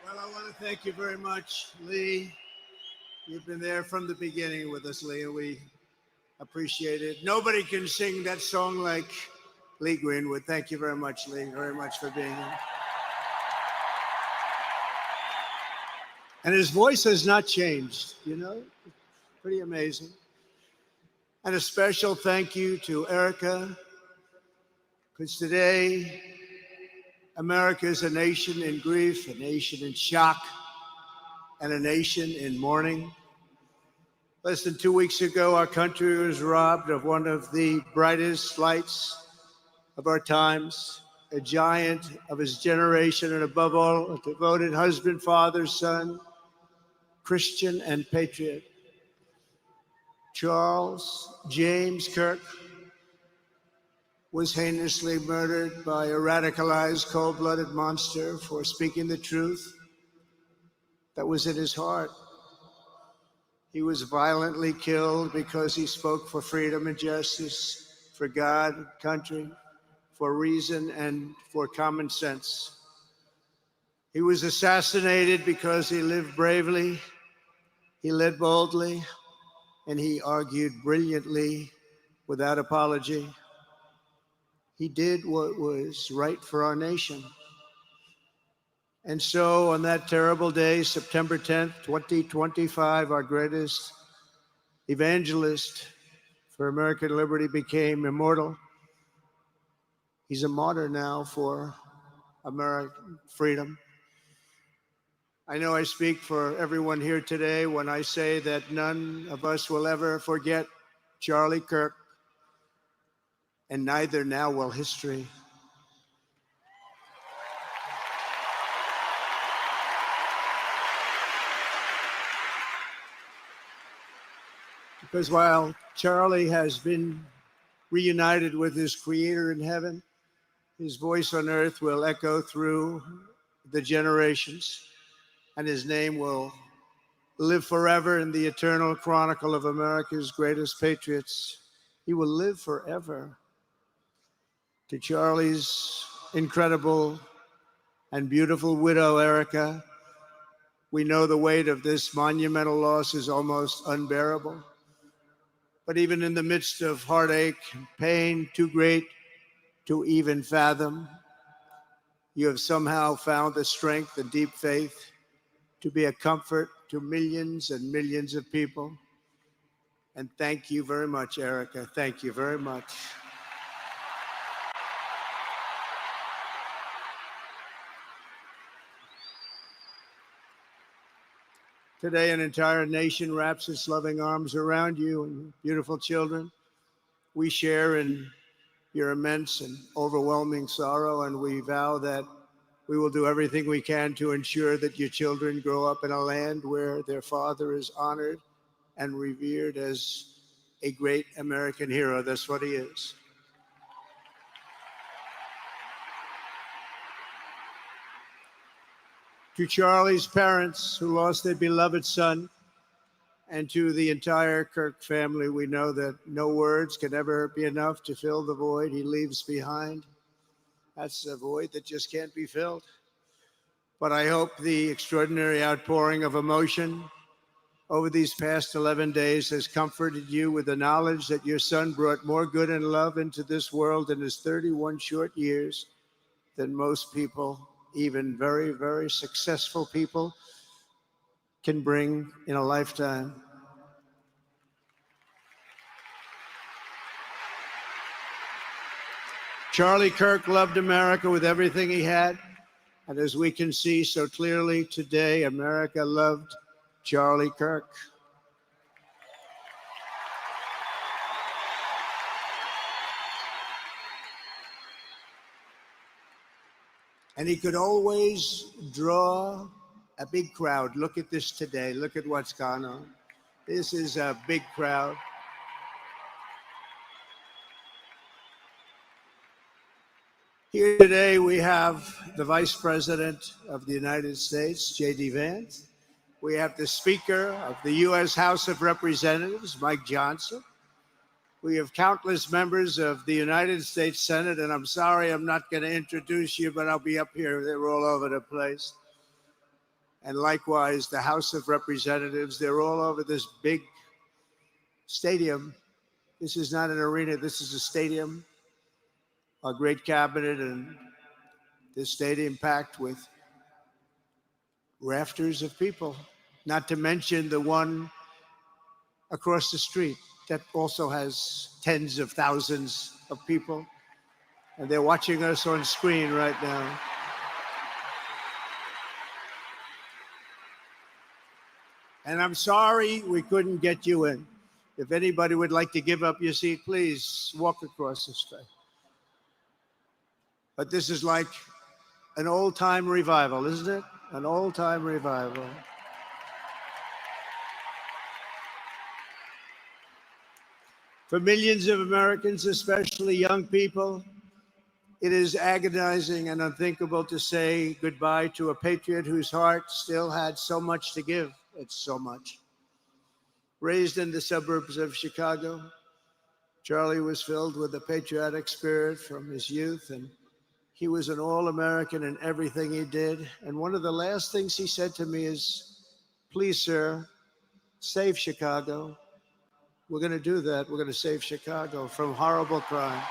Well, I want to thank you very much, Lee. You've been there from the beginning with us, Lee, and we appreciate it. Nobody can sing that song like Lee Greenwood. Thank you very much, Lee, very much for being here. And his voice has not changed, you know? Pretty amazing. And a special thank you to Erica, because today, America is a nation in grief, a nation in shock, and a nation in mourning. Less than 2 weeks ago, our country was robbed of one of the brightest lights of our times, a giant of his generation, and above all, a devoted husband, father, son, Christian, and patriot. Charles James Kirk was heinously murdered by a radicalized, cold-blooded monster for speaking the truth that was in his heart. He was violently killed because he spoke for freedom and justice, for God, country, for reason, and for common sense. He was assassinated because he lived bravely He led boldly, and he argued brilliantly without apology. He did what was right for our nation. And so on that terrible day, September 10th, 2025, our greatest evangelist for American liberty became immortal. He's a martyr now for American freedom. I know I speak for everyone here today when I say that none of us will ever forget Charlie Kirk, and neither now will history. Because while Charlie has been reunited with his Creator in heaven, his voice on earth will echo through the generations, and his name will live forever in the eternal chronicle of America's greatest patriots. He will live forever. To Charlie's incredible and beautiful widow, Erica, we know the weight of this monumental loss is almost unbearable. But even in the midst of heartache and pain too great to even fathom, you have somehow found the strength and deep faith to be a comfort to millions and millions of people. And thank you very much, Erica. Thank you very much. Today, an entire nation wraps its loving arms around you and your beautiful children. We share in your immense and overwhelming sorrow, and we vow that we will do everything we can to ensure that your children grow up in a land where their father is honored and revered as a great American hero. That's what he is. To Charlie's parents who lost their beloved son, and to the entire Kirk family, we know that no words can ever be enough to fill the void he leaves behind. That's a void that just can't be filled. But I hope the extraordinary outpouring of emotion over these past 11 days has comforted you with the knowledge that your son brought more good and love into this world in his 31 short years than most people, even very, very successful people, can bring in a lifetime. Charlie Kirk loved America with everything he had. And as we can see so clearly today, America loved Charlie Kirk. And he could always draw a big crowd. Look at this today. Look at what's gone on. This is a big crowd. Here today we have the Vice President of the United States, J.D. Vance. We have the Speaker of the U.S. House of Representatives, Mike Johnson. We have countless members of the United States Senate, and I'm sorry I'm not going to introduce you, but I'll be up here. They're all over the place. And likewise, the House of Representatives, they're all over this big stadium. This is not an arena, this is a stadium. Our great cabinet and this stadium packed with rafters of people, not to mention the one across the street that also has tens of thousands of people, and they're watching us on screen right now. And I'm sorry we couldn't get you in. If anybody would like to give up your seat, please walk across the street. But this is like an old-time revival, isn't it? An old-time revival. For millions of Americans, especially young people, it is agonizing and unthinkable to say goodbye to a patriot whose heart still had so much to give. It's so much. Raised in the suburbs of Chicago, Charlie was filled with a patriotic spirit from his youth, and he was an all-American in everything he did. And one of the last things he said to me is, "Please, sir, Save Chicago. We're going to do that. We're going to save Chicago from horrible crime.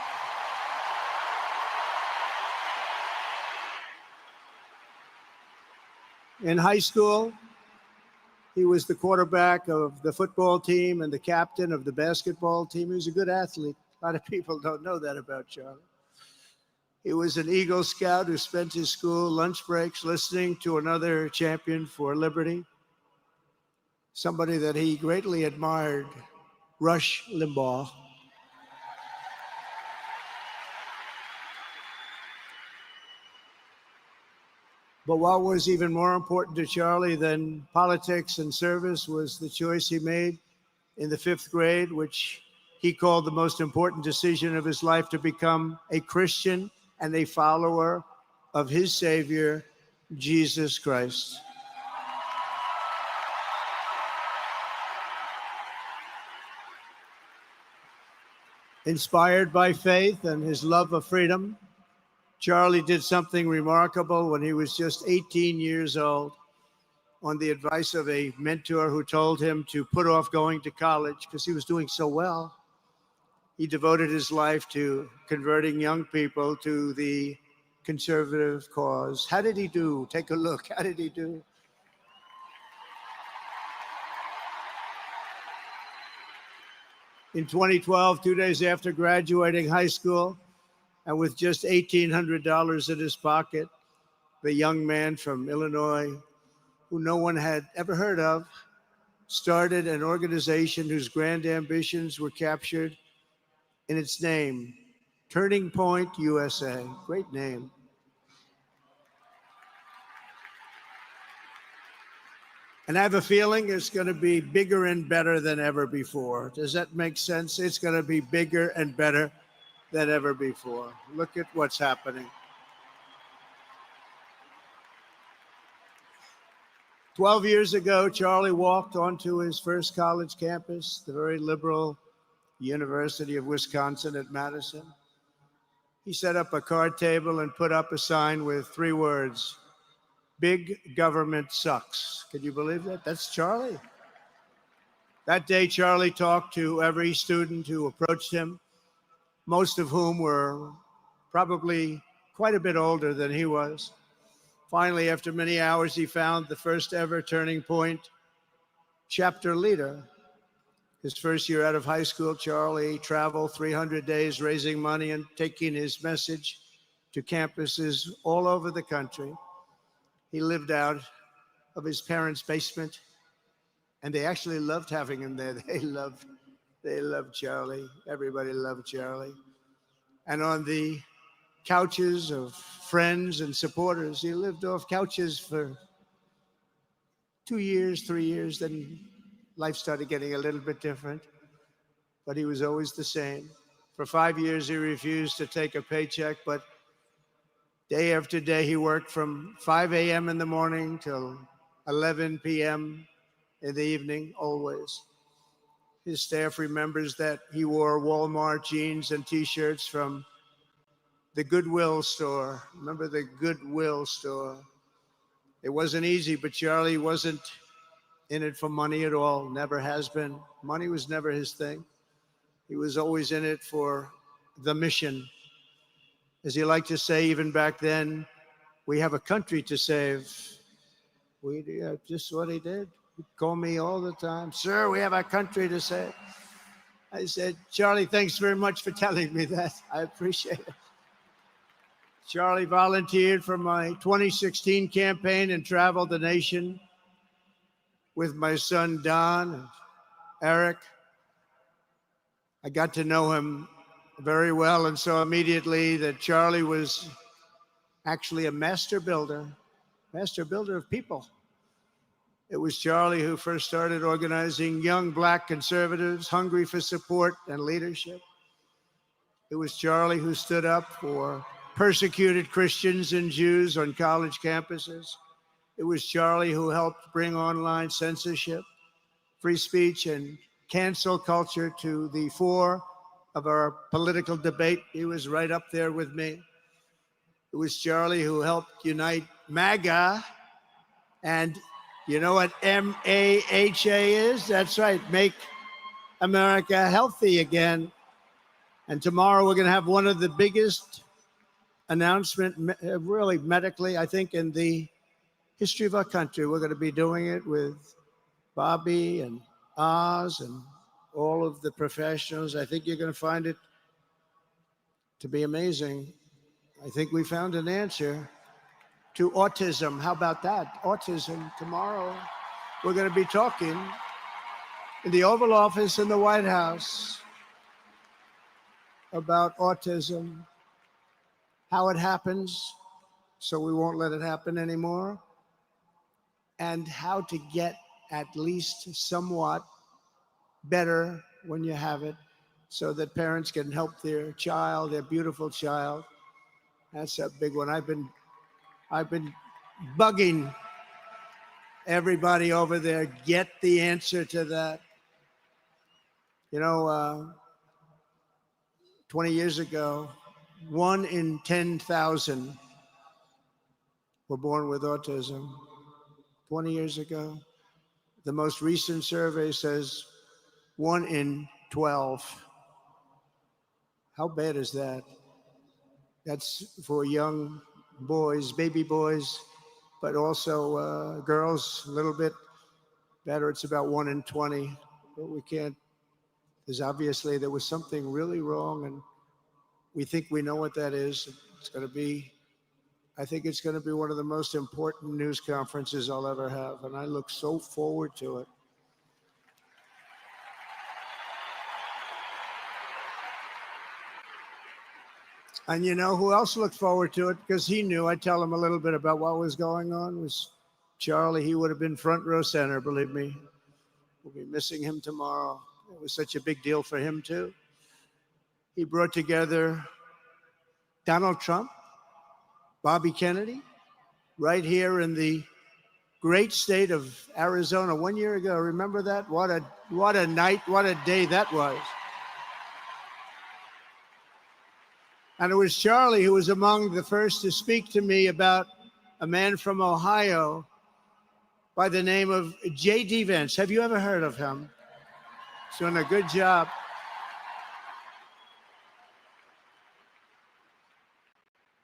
In high school, he was the quarterback of the football team and the captain of the basketball team. He was a good athlete. A lot of people don't know that about Charlie. He was an Eagle Scout who spent his school lunch breaks listening to another champion for liberty, somebody that he greatly admired, Rush Limbaugh. But what was even more important to Charlie than politics and service was the choice he made in the 5th grade, which he called the most important decision of his life, to become a Christian and a follower of his Savior, Jesus Christ. Inspired by faith and his love of freedom, Charlie did something remarkable when he was just 18 years old. On the advice of a mentor who told him to put off going to college because he was doing so well, he devoted his life to converting young people to the conservative cause. How did he do? Take a look. How did he do? In 2012, 2 days after graduating high school, and with just $1,800 in his pocket, the young man from Illinois, who no one had ever heard of, started an organization whose grand ambitions were captured in its name, Turning Point USA. Great name. And I have a feeling it's going to be bigger and better than ever before. Does that make sense? It's going to be bigger and better than ever before. Look at what's happening. 12 years ago, Charlie walked onto his first college campus, the very liberal University of Wisconsin at Madison. He set up a card table and put up a sign with 3 words, "Big government sucks." Can you believe that? That's Charlie. That day, Charlie talked to every student who approached him, most of whom were probably quite a bit older than he was. Finally, after many hours, he found the first ever Turning Point chapter leader. His first year out of high school, Charlie traveled 300 days raising money and taking his message to campuses all over the country. He lived out of his parents' basement, and they actually loved having him there. They loved Charlie. Everybody loved Charlie. And on the couches of friends and supporters, he lived off couches for 2 years, 3 years. Then life started getting a little bit different, but he was always the same. For 5 years, he refused to take a paycheck, but day after day, he worked from 5 a.m. in the morning till 11 p.m. in the evening, always. His staff remembers that he wore Walmart jeans and T-shirts from the Goodwill store. Remember the Goodwill store? It wasn't easy, but Charlie wasn't in it for money at all, never has been. Money was never his thing. He was always in it for the mission. As he liked to say, even back then, we have a country to save. Just what he did. He'd call me all the time, "Sir, we have a country to save." I said, "Charlie, thanks very much for telling me that. I appreciate it." Charlie volunteered for my 2016 campaign and traveled the nation with my son, Don and Eric. I got to know him very well and saw immediately that Charlie was actually a master builder of people. It was Charlie who first started organizing young Black conservatives hungry for support and leadership. It was Charlie who stood up for persecuted Christians and Jews on college campuses. It was Charlie who helped bring online censorship, free speech, and cancel culture to the fore of our political debate. He was right up there with me. It was Charlie who helped unite MAGA and You know what MAHA is? That's right. Make America healthy again. And tomorrow we're going to have one of the biggest announcements, really medically, I think, in the history of our country. We're going to be doing it with Bobby and Oz and all of the professionals. I think you're going to find it to be amazing. I think we found an answer to autism. How about that? Autism. Tomorrow, we're going to be talking in the Oval Office in the White House about autism, how it happens, so we won't let it happen anymore, and how to get at least somewhat better when you have it, so that parents can help their child, their beautiful child. That's a big one. I've been bugging everybody over there, get the answer to that. You know, 20 years ago, 1 in 10,000 were born with autism. 20 years ago. The most recent survey says 1 in 12. How bad is that? That's for young boys, baby boys, but also girls a little bit better. It's about 1 in 20, but we can't. There's obviously, there was something really wrong, and we think we know what that is. It's going to be, I think it's going to be one of the most important news conferences I'll ever have, and I look so forward to it. And you know who else looked forward to it? Because he knew. I'd tell him a little bit about what was going on. It was Charlie. He would have been front row center, believe me. We'll be missing him tomorrow. It was such a big deal for him, too. He brought together Donald Trump, Bobby Kennedy, right here in the great state of Arizona 1 year ago. Remember that? What a night, what a day that was. And it was Charlie who was among the first to speak to me about a man from Ohio by the name of J.D. Vance. Have you ever heard of him? He's doing a good job.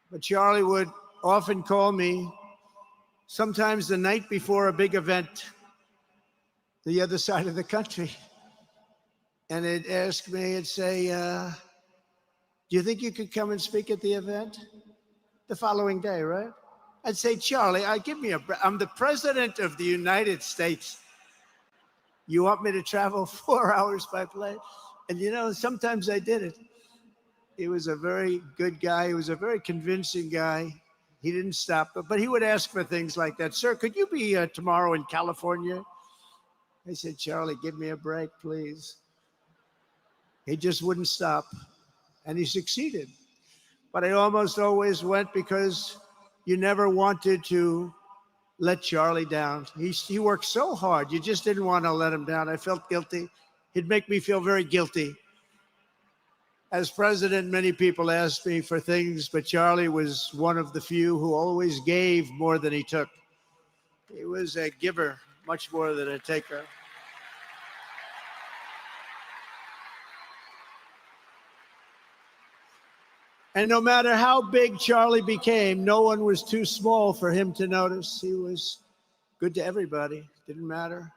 But Charlie would often call me, sometimes the night before a big event, the other side of the country. And it'd ask me, it'd say, do you think you could come and speak at the event? The following day, right? I'd say, Charlie, I'm the president of the United States. You want me to travel 4 hours by plane? And you know, sometimes I did it. He was a very good guy. He was a very convincing guy. He didn't stop, but he would ask for things like that. Sir, could you be tomorrow in California? I said, Charlie, give me a break, please. He just wouldn't stop. And he succeeded. But I almost always went because you never wanted to let Charlie down. He worked so hard. You just didn't want to let him down. I felt guilty. He'd make me feel very guilty. As president, many people asked me for things, but Charlie was one of the few who always gave more than he took. He was a giver, much more than a taker. And no matter how big Charlie became, no one was too small for him to notice. He was good to everybody. Didn't matter.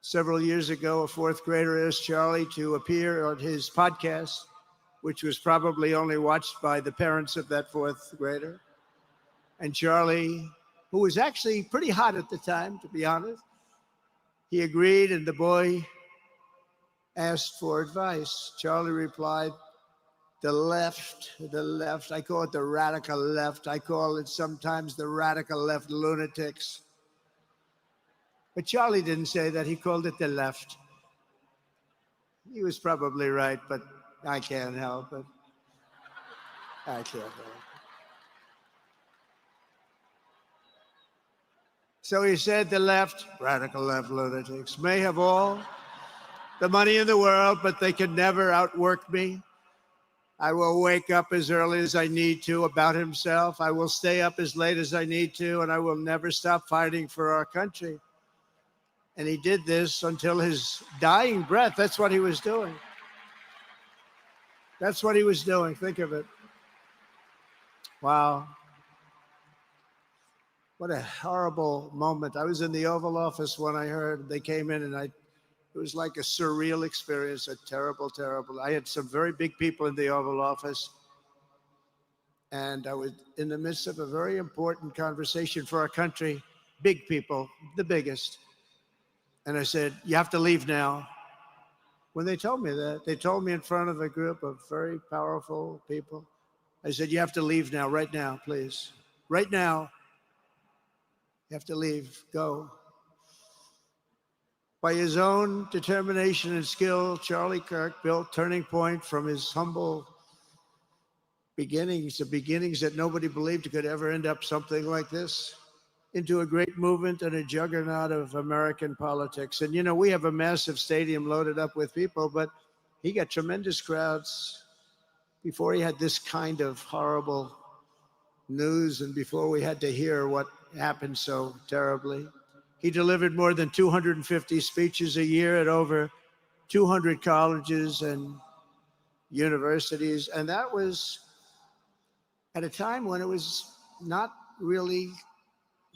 Several years ago, a fourth grader asked Charlie to appear on his podcast, which was probably only watched by the parents of that fourth grader. And Charlie, who was actually pretty hot at the time, to be honest, he agreed, and the boy asked for advice. Charlie replied, the left, I call it the radical left. I call it sometimes the radical left lunatics. But Charlie didn't say that. He called it the left. He was probably right, but I can't help it. I can't help it. So he said the left, radical left lunatics, may have all the money in the world, but they can never outwork me. I will wake up as early as I need to, about himself. I will stay up as late as I need to, and I will never stop fighting for our country. And he did this until his dying breath. That's what he was doing. That's what he was doing. Think of it. Wow. What a horrible moment. I was in the Oval Office when I heard they came in, and it was like a surreal experience, a terrible, terrible. I had some very big people in the Oval Office, and I was in the midst of a very important conversation for our country, big people, the biggest. And I said, you have to leave now. When they told me that, they told me in front of a group of very powerful people. I said, you have to leave now, right now, please. Right now, you have to leave, go. By his own determination and skill, Charlie Kirk built Turning Point from his humble beginnings, the beginnings that nobody believed could ever end up something like this, into a great movement and a juggernaut of American politics. And, you know, we have a massive stadium loaded up with people, but he got tremendous crowds before he had this kind of horrible news and before we had to hear what happened so terribly. He delivered more than 250 speeches a year at over 200 colleges and universities. And that was at a time when it was not really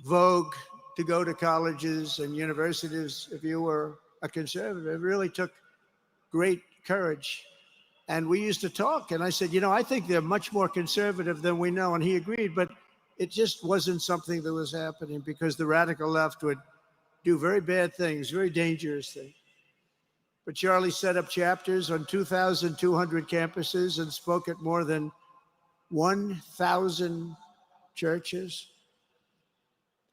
vogue to go to colleges and universities if you were a conservative. It really took great courage. And we used to talk, and I said, you know, I think they're much more conservative than we know. And he agreed, but it just wasn't something that was happening because the radical left would do very bad things, very dangerous things. But Charlie set up chapters on 2,200 campuses and spoke at more than 1,000 churches.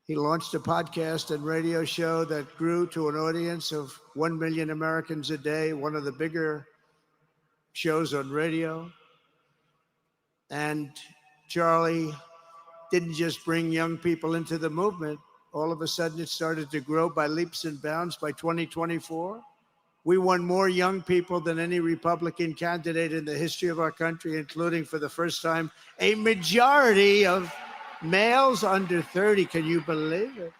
He launched a podcast and radio show that grew to an audience of 1 million Americans a day, one of the bigger shows on radio. And Charlie didn't just bring young people into the movement. All of a sudden, it started to grow by leaps and bounds. By 2024, we won more young people than any Republican candidate in the history of our country, including, for the first time, a majority of males under 30. Can you believe it?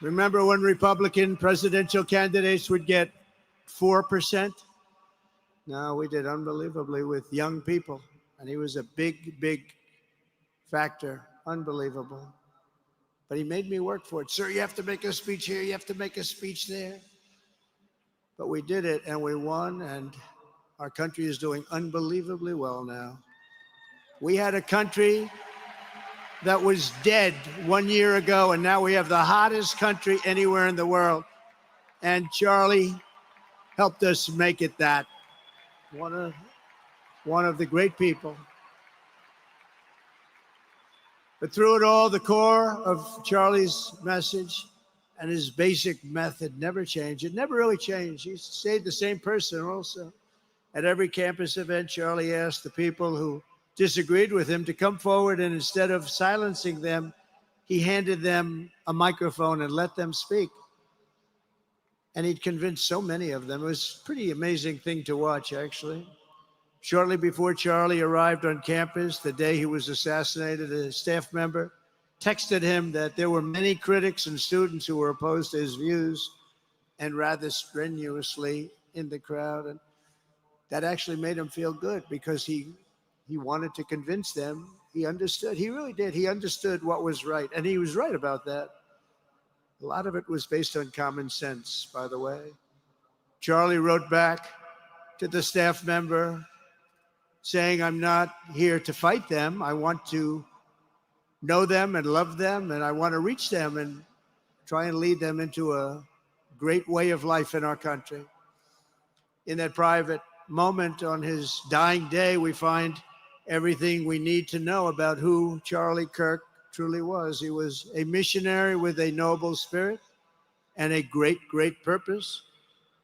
Remember when Republican presidential candidates would get 4%? No, we did unbelievably with young people. And he was a big, big factor. Unbelievable. But he made me work for it. Sir, you have to make a speech here. You have to make a speech there. But we did it, and we won, and our country is doing unbelievably well now. We had a country that was dead 1 year ago, and now we have the hottest country anywhere in the world. And Charlie helped us make it that. One of the great people. But through it all, the core of Charlie's message and his basic method never changed. It never really changed. He stayed the same person also. At every campus event, Charlie asked the people who disagreed with him to come forward, and instead of silencing them, he handed them a microphone and let them speak. And he'd convinced so many of them. It was a pretty amazing thing to watch, actually. Shortly before Charlie arrived on campus, the day he was assassinated, a staff member texted him that there were many critics and students who were opposed to his views and rather strenuously in the crowd. And that actually made him feel good because he wanted to convince them. He understood. He really did. He understood what was right. And he was right about that. A lot of it was based on common sense, by the way. Charlie wrote back to the staff member saying, I'm not here to fight them. I want to know them and love them, and I want to reach them and try and lead them into a great way of life in our country. In that private moment on his dying day, we find everything we need to know about who Charlie Kirk truly was. He was a missionary with a noble spirit and a great, great purpose.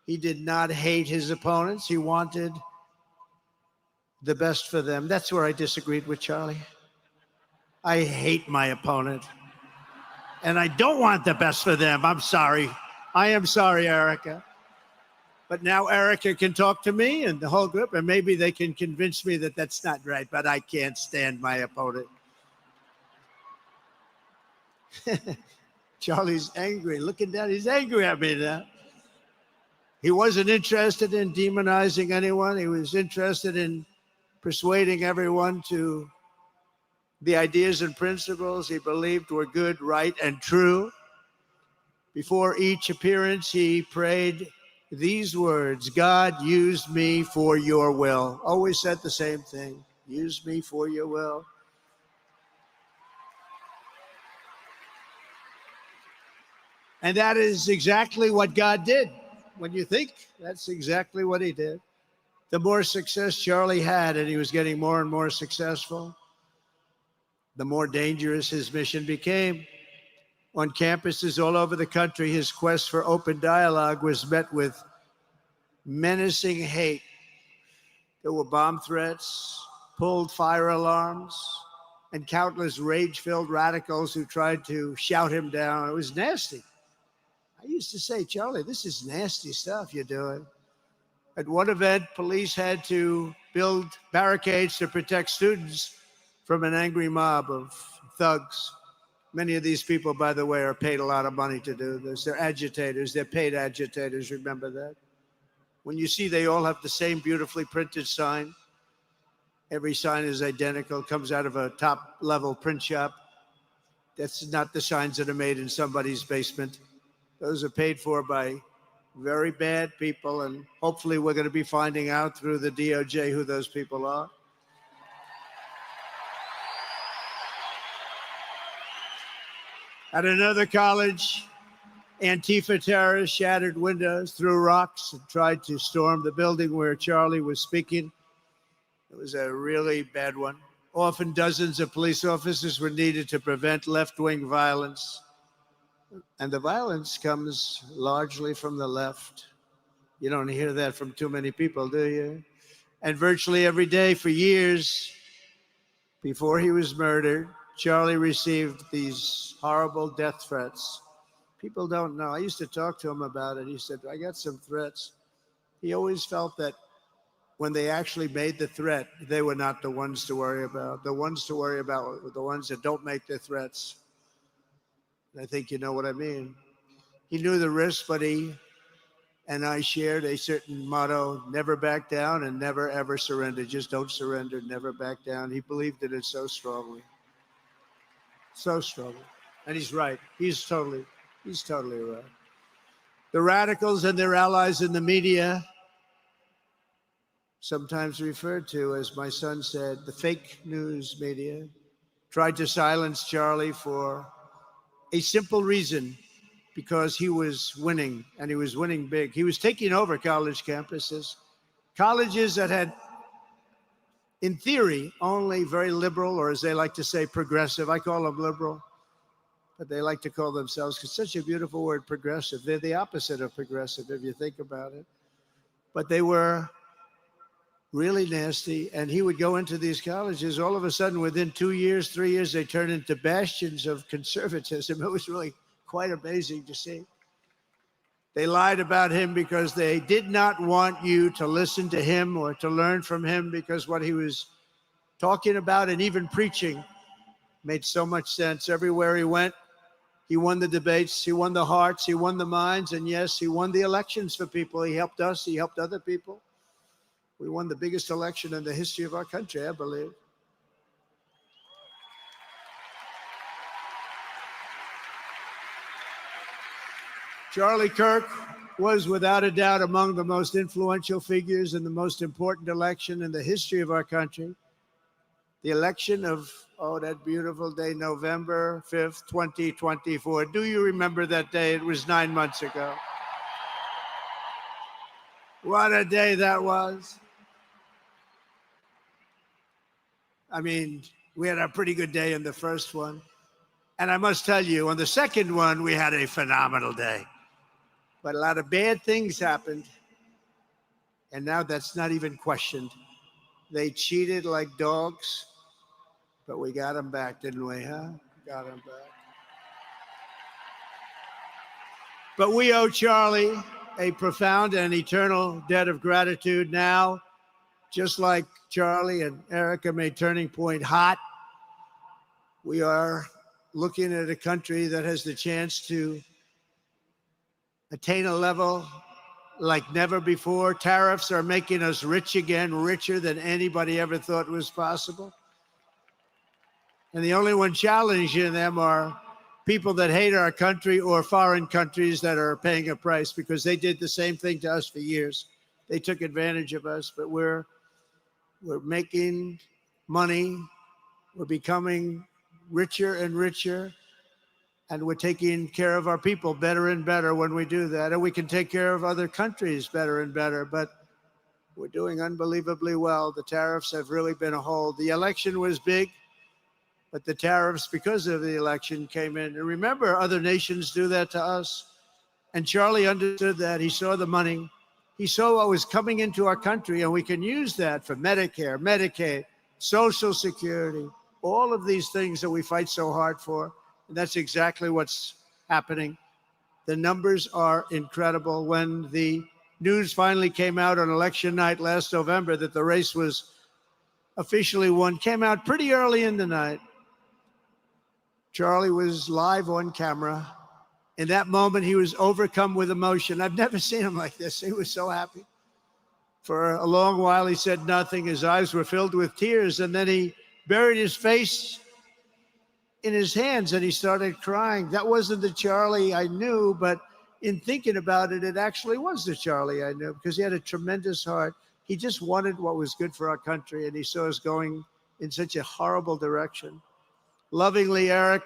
He did not hate his opponents. He wanted the best for them. That's where I disagreed with Charlie. I hate my opponent, and I don't want the best for them. I'm sorry. I am sorry, Erica. But now Erica can talk to me and the whole group, and maybe they can convince me that that's not right, but I can't stand my opponent. Charlie's angry, looking down, he's angry at me now. He wasn't interested in demonizing anyone. He was interested in persuading everyone to the ideas and principles he believed were good, right, and true. Before each appearance, he prayed these words: God, use me for your will. Always said the same thing: use me for your will. And that is exactly what God did. When you think, that's exactly what he did. The more success Charlie had, and he was getting more and more successful, the more dangerous his mission became. On campuses all over the country, his quest for open dialogue was met with menacing hate. There were bomb threats, pulled fire alarms, and countless rage-filled radicals who tried to shout him down. It was nasty. I used to say, Charlie, this is nasty stuff you're doing. At one event, police had to build barricades to protect students from an angry mob of thugs. Many of these people, by the way, are paid a lot of money to do this. They're agitators. They're paid agitators. Remember that. When you see they all have the same beautifully printed sign, every sign is identical, comes out of a top-level print shop. That's not the signs that are made in somebody's basement. Those are paid for by very bad people, and hopefully we're going to be finding out through the DOJ who those people are. At another college, Antifa terrorists shattered windows, threw rocks, and tried to storm the building where Charlie was speaking. It was a really bad one. Often dozens of police officers were needed to prevent left-wing violence. And the violence comes largely from the left. You don't hear that from too many people, do you? And virtually every day for years before he was murdered, Charlie received these horrible death threats. People don't know. I used to talk to him about it. He said, I got some threats. He always felt that when they actually made the threat, they were not the ones to worry about. The ones to worry about were the ones that don't make the threats. I think you know what I mean. He knew the risk, but he and I shared a certain motto: never back down and never ever surrender. Just don't surrender, never back down. He believed in it so strongly. So strongly. And he's right. He's totally right. The radicals and their allies in the media, sometimes referred to, as my son said, the fake news media, tried to silence Charlie for a simple reason: because he was winning, and he was winning big. He was taking over college campuses, colleges that had, in theory, only very liberal, or as they like to say, progressive. I call them liberal, but they like to call themselves, because it's such a beautiful word, progressive. They're the opposite of progressive, if you think about it. But they were really nasty, and he would go into these colleges. All of a sudden, within 2 years, 3 years, they turned into bastions of conservatism. It was really quite amazing to see. They lied about him because they did not want you to listen to him or to learn from him, because what he was talking about and even preaching made so much sense. Everywhere he went, he won the debates, he won the hearts, he won the minds, and yes, he won the elections for people. He helped us, he helped other people. We won the biggest election in the history of our country, I believe. Charlie Kirk was without a doubt among the most influential figures in the most important election in the history of our country. The election of, that beautiful day, November 5th, 2024. Do you remember that day? It was 9 months ago. What a day that was. I mean, we had a pretty good day in the first one. And I must tell you, on the second one, we had a phenomenal day. But a lot of bad things happened. And now that's not even questioned. They cheated like dogs, but we got them back, didn't we, huh? Got them back. But we owe Charlie a profound and eternal debt of gratitude now. Just like Charlie and Erica made Turning Point hot, we are looking at a country that has the chance to attain a level like never before. Tariffs are making us rich again, richer than anybody ever thought was possible. And the only one challenging them are people that hate our country or foreign countries that are paying a price, because they did the same thing to us for years. They took advantage of us, but we're making money. We're becoming richer and richer, and we're taking care of our people better and better when we do that. And we can take care of other countries better and better, but we're doing unbelievably well. The tariffs have really been a hold. The election was big, but the tariffs, because of the election, came in. And remember, other nations do that to us. And Charlie understood that. He saw the money. He saw what was coming into our country, and we can use that for Medicare, Medicaid, Social Security, all of these things that we fight so hard for. And that's exactly what's happening. The numbers are incredible. When the news finally came out on election night last November that the race was officially won, came out pretty early in the night. Charlie was live on camera. In that moment, he was overcome with emotion. I've never seen him like this. He was so happy. For a long while, he said nothing. His eyes were filled with tears, and then he buried his face in his hands and he started crying. That wasn't the Charlie I knew, but in thinking about it, it actually was the Charlie I knew, because he had a tremendous heart. He just wanted what was good for our country, and he saw us going in such a horrible direction. Lovingly, Eric,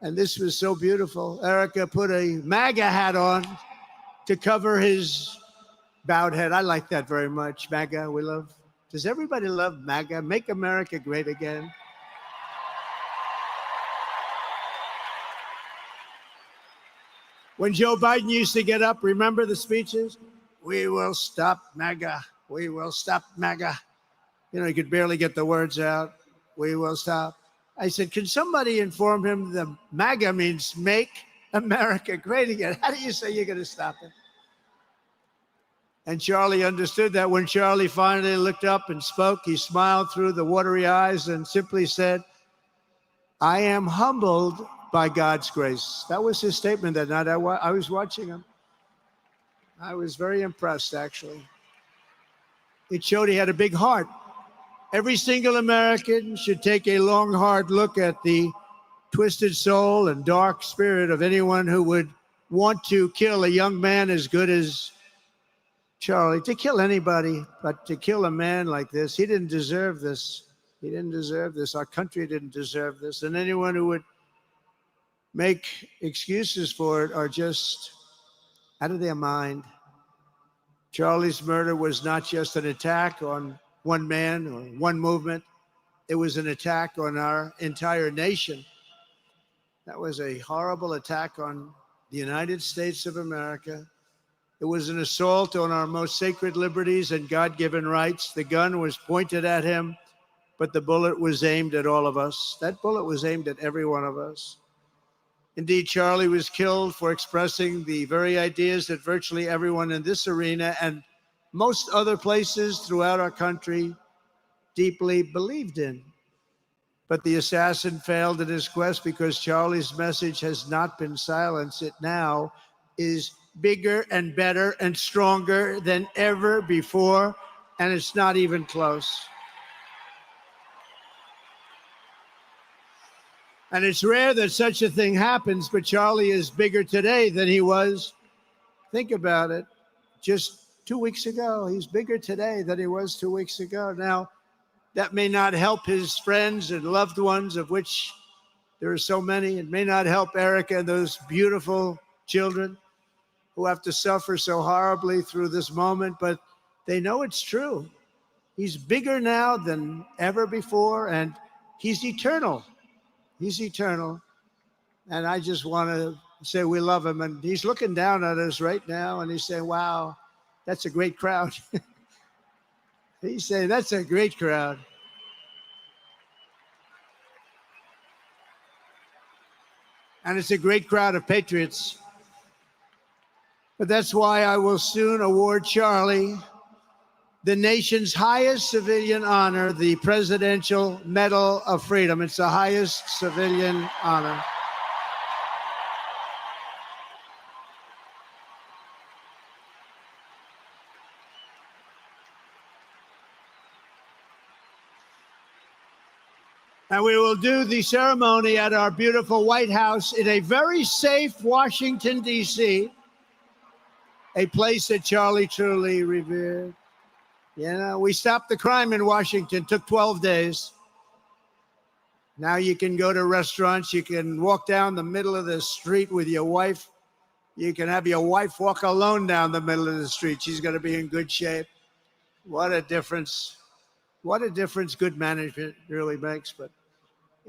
and this was so beautiful, Erica put a MAGA hat on to cover his bowed head. I like that very much. MAGA, we love. Does everybody love MAGA? Make America great again. When Joe Biden used to get up, remember the speeches? We will stop MAGA. We will stop MAGA. You know, he could barely get the words out. We will stop. I said, can somebody inform him the MAGA means make America great again? How do you say you're going to stop it? And Charlie understood that. When Charlie finally looked up and spoke, he smiled through the watery eyes and simply said, I am humbled by God's grace. That was his statement that night. I was watching him. I was very impressed, actually. It showed he had a big heart. Every single American should take a long, hard look at the twisted soul and dark spirit of anyone who would want to kill a young man as good as Charlie. To kill anybody, but to kill a man like this, he didn't deserve this. He didn't deserve this. Our country didn't deserve this. And anyone who would make excuses for it are just out of their mind. Charlie's murder was not just an attack on one man or one movement. It was an attack on our entire nation. That was a horrible attack on the United States of America. It was an assault on our most sacred liberties and God-given rights. The gun was pointed at him, but the bullet was aimed at all of us. That bullet was aimed at every one of us. Indeed, Charlie was killed for expressing the very ideas that virtually everyone in this arena and most other places throughout our country deeply believed in. But the assassin failed in his quest because Charlie's message has not been silenced. It now is bigger and better and stronger than ever before, and it's not even close. And it's rare that such a thing happens, but Charlie is bigger today than he was. Think about it. Just 2 weeks ago, he's bigger today than he was 2 weeks ago. Now, that may not help his friends and loved ones, of which there are so many. It may not help Erica and those beautiful children who have to suffer so horribly through this moment, but they know it's true. He's bigger now than ever before, and he's eternal. He's eternal. And I just want to say we love him. And he's looking down at us right now, and he's saying, wow, that's a great crowd. He's saying, that's a great crowd. And it's a great crowd of patriots. But that's why I will soon award Charlie the nation's highest civilian honor, the Presidential Medal of Freedom. It's the highest civilian honor. And we will do the ceremony at our beautiful White House in a very safe Washington, D.C., a place that Charlie truly revered. You know, we stopped the crime in Washington, took 12 days. Now you can go to restaurants, you can walk down the middle of the street with your wife. You can have your wife walk alone down the middle of the street. She's going to be in good shape. What a difference. What a difference good management really makes. But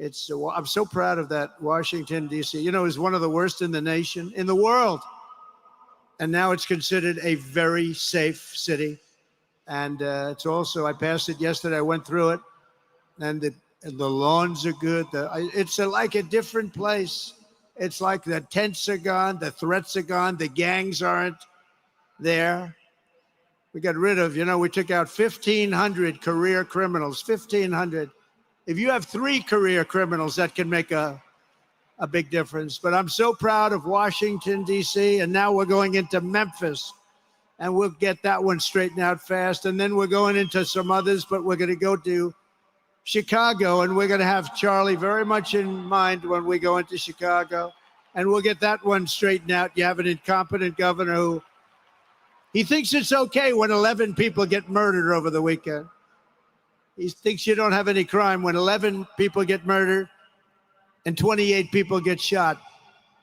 I'm so proud of that Washington, D.C. You know, it's one of the worst in the nation, in the world. And now it's considered a very safe city. And it's also, I passed it yesterday, I went through it, and the lawns are good. It's like a different place. It's like the tents are gone, the threats are gone, the gangs aren't there. We got rid of, we took out 1,500 career criminals, 1,500. If you have 3 career criminals, that can make a big difference. But I'm so proud of Washington, D.C., and now we're going into Memphis, and we'll get that one straightened out fast. And then we're going into some others, but we're going to go to Chicago, and we're going to have Charlie very much in mind when we go into Chicago, and we'll get that one straightened out. You have an incompetent governor who he thinks it's okay when 11 people get murdered over the weekend. He thinks you don't have any crime when 11 people get murdered and 28 people get shot.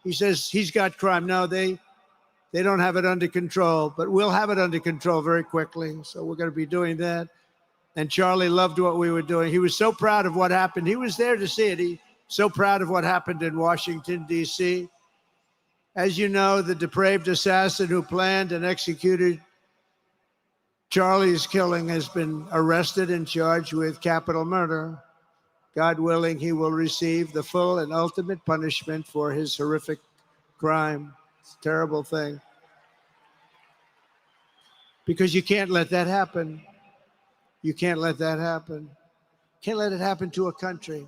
He says he's got crime. No, they don't have it under control, but we'll have it under control very quickly. So we're going to be doing that. And Charlie loved what we were doing. He was so proud of what happened. He was there to see it. He's so proud of what happened in Washington, D.C. As you know, the depraved assassin who planned and executed Charlie's killing has been arrested and charged with capital murder. God willing, he will receive the full and ultimate punishment for his horrific crime. It's a terrible thing. Because you can't let that happen. You can't let that happen. Can't let it happen to a country.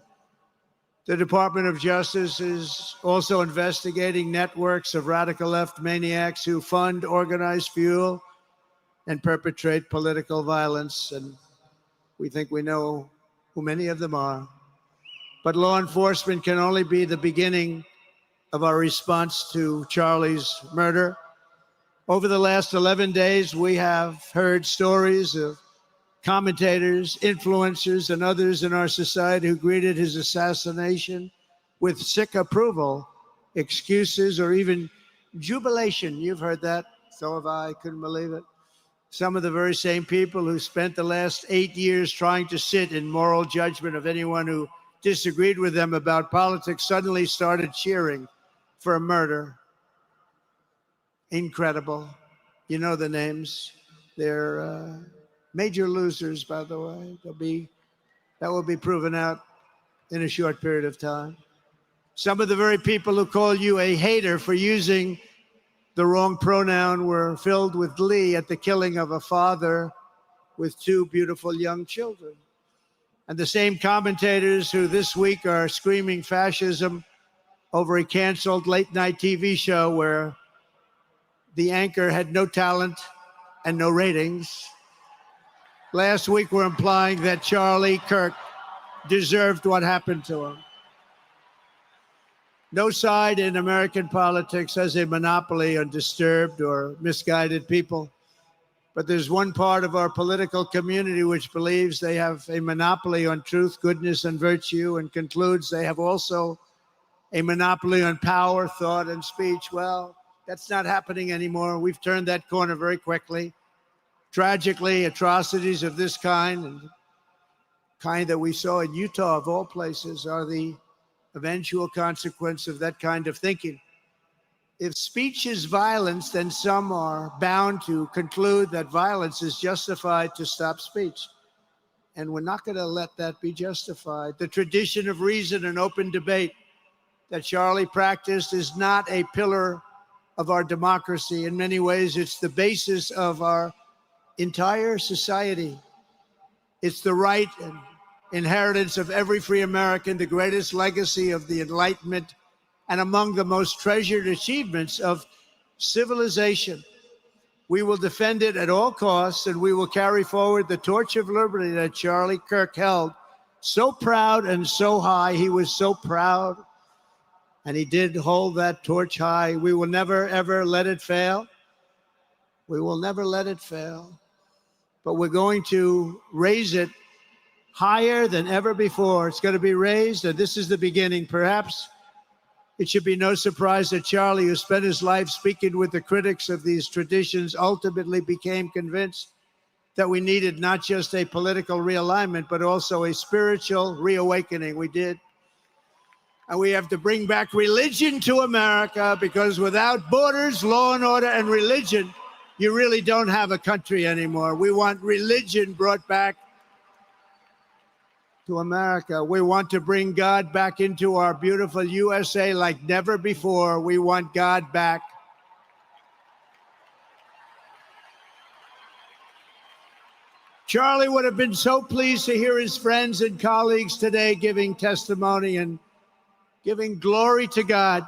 The Department of Justice is also investigating networks of radical left maniacs who fund, organize, fuel, and perpetrate political violence. And we think we know who many of them are. But law enforcement can only be the beginning of our response to Charlie's murder. Over the last 11 days, we have heard stories of commentators, influencers, and others in our society who greeted his assassination with sick approval, excuses, or even jubilation. You've heard that. So have I. Couldn't believe it. Some of the very same people who spent the last 8 years trying to sit in moral judgment of anyone who disagreed with them about politics suddenly started cheering for a murder. Incredible. You know the names. They're major losers, by the way. That will be proven out in a short period of time. Some of the very people who call you a hater for using the wrong pronoun were filled with glee at the killing of a father with 2 beautiful young children. And the same commentators who this week are screaming fascism over a canceled late-night TV show where the anchor had no talent and no ratings, last week were implying that Charlie Kirk deserved what happened to him. No side in American politics has a monopoly on disturbed or misguided people. But there's one part of our political community which believes they have a monopoly on truth, goodness, and virtue, and concludes they have also a monopoly on power, thought, and speech. Well, that's not happening anymore. We've turned that corner very quickly. Tragically, atrocities of this kind, and kind that we saw in Utah, of all places, are the eventual consequence of that kind of thinking. If speech is violence, then some are bound to conclude that violence is justified to stop speech. And we're not going to let that be justified. The tradition of reason and open debate that Charlie practiced is not a pillar of our democracy. In many ways, it's the basis of our entire society. It's the right and inheritance of every free American, the greatest legacy of the Enlightenment, and among the most treasured achievements of civilization. We will defend it at all costs, and we will carry forward the torch of liberty that Charlie Kirk held so proud and so high. He was so proud, and he did hold that torch high. We will never, ever let it fail. We will never let it fail. But we're going to raise it higher than ever before. It's going to be raised, and this is the beginning. Perhaps it should be no surprise that Charlie, who spent his life speaking with the critics of these traditions, ultimately became convinced that we needed not just a political realignment, but also a spiritual reawakening. We did. And we have to bring back religion to America, because without borders, law and order, and religion, you really don't have a country anymore. We want religion brought back to America. We want to bring God back into our beautiful USA like never before. We want God back. Charlie would have been so pleased to hear his friends and colleagues today giving testimony and giving glory to God.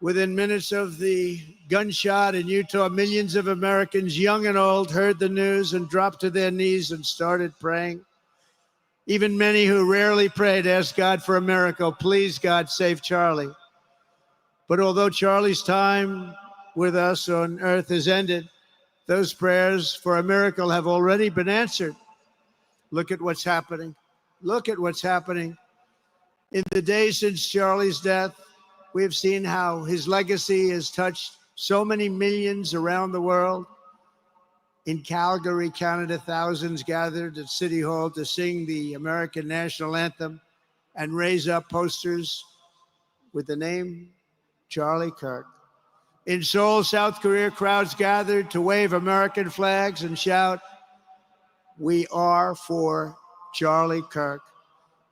Within minutes of the gunshot in Utah, millions of Americans, young and old, heard the news and dropped to their knees and started praying. Even many who rarely prayed asked God for a miracle. Please, God, save Charlie. But although Charlie's time with us on earth has ended, those prayers for a miracle have already been answered. Look at what's happening. Look at what's happening. In the days since Charlie's death, we have seen how his legacy has touched so many millions around the world. In Calgary, Canada, thousands gathered at City Hall to sing the American national anthem and raise up posters with the name Charlie Kirk. In Seoul, South Korea, crowds gathered to wave American flags and shout, "We are for Charlie Kirk."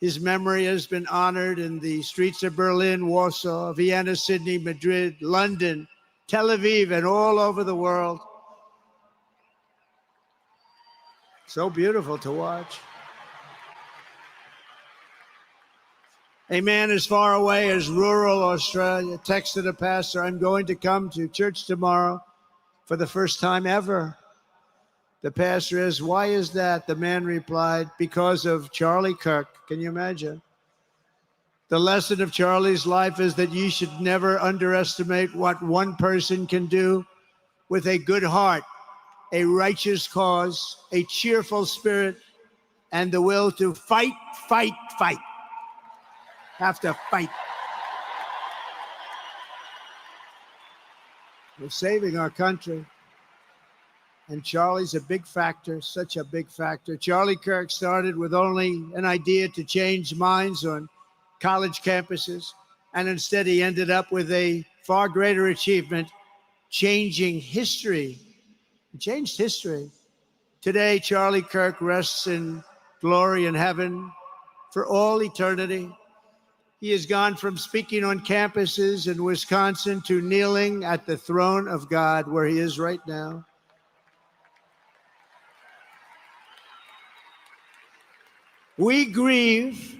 His memory has been honored in the streets of Berlin, Warsaw, Vienna, Sydney, Madrid, London, Tel Aviv, and all over the world. So beautiful to watch. A man as far away as rural Australia texted a pastor, "I'm going to come to church tomorrow for the first time ever." The pastor asked, "Why is that?" The man replied, "Because of Charlie Kirk." Can you imagine? The lesson of Charlie's life is that you should never underestimate what one person can do with a good heart, a righteous cause, a cheerful spirit, and the will to fight, fight, fight. Have to fight. We're saving our country. And Charlie's a big factor, such a big factor. Charlie Kirk started with only an idea to change minds on college campuses, and instead he ended up with a far greater achievement, changing history. He changed history. Today, Charlie Kirk rests in glory in heaven for all eternity. He has gone from speaking on campuses in Wisconsin to kneeling at the throne of God, where he is right now. We grieve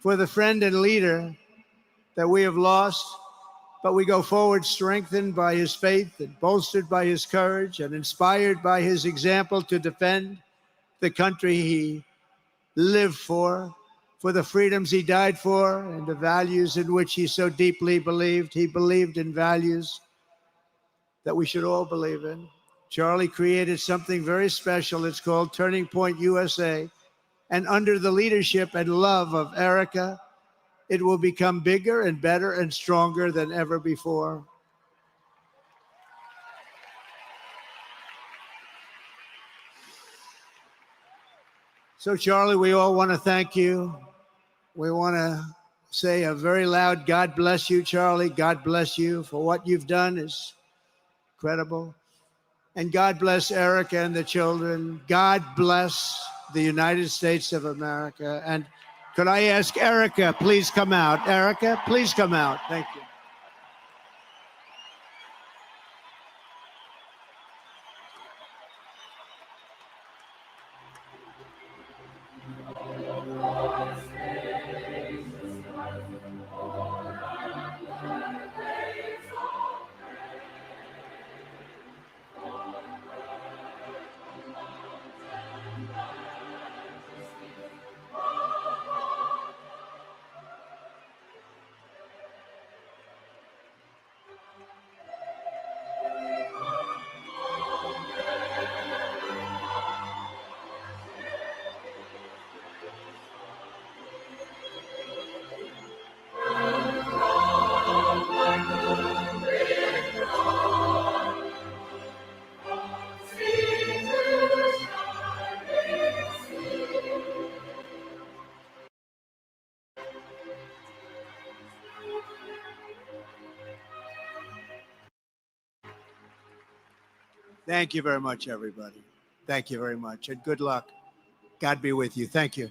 for the friend and leader that we have lost, but we go forward strengthened by his faith and bolstered by his courage and inspired by his example to defend the country he lived for the freedoms he died for, and the values in which he so deeply believed. He believed in values that we should all believe in. Charlie created something very special. It's called Turning Point USA. And under the leadership and love of Erica, it will become bigger and better and stronger than ever before. So, Charlie, we all want to thank you. We want to say a very loud God bless you, Charlie. God bless you for what you've done is incredible. And God bless Erica and the children. God bless the United States of America. And could I ask Erica, please come out. Erica, please come out. Thank you. Thank you very much, everybody. Thank you very much, and good luck. God be with you. Thank you.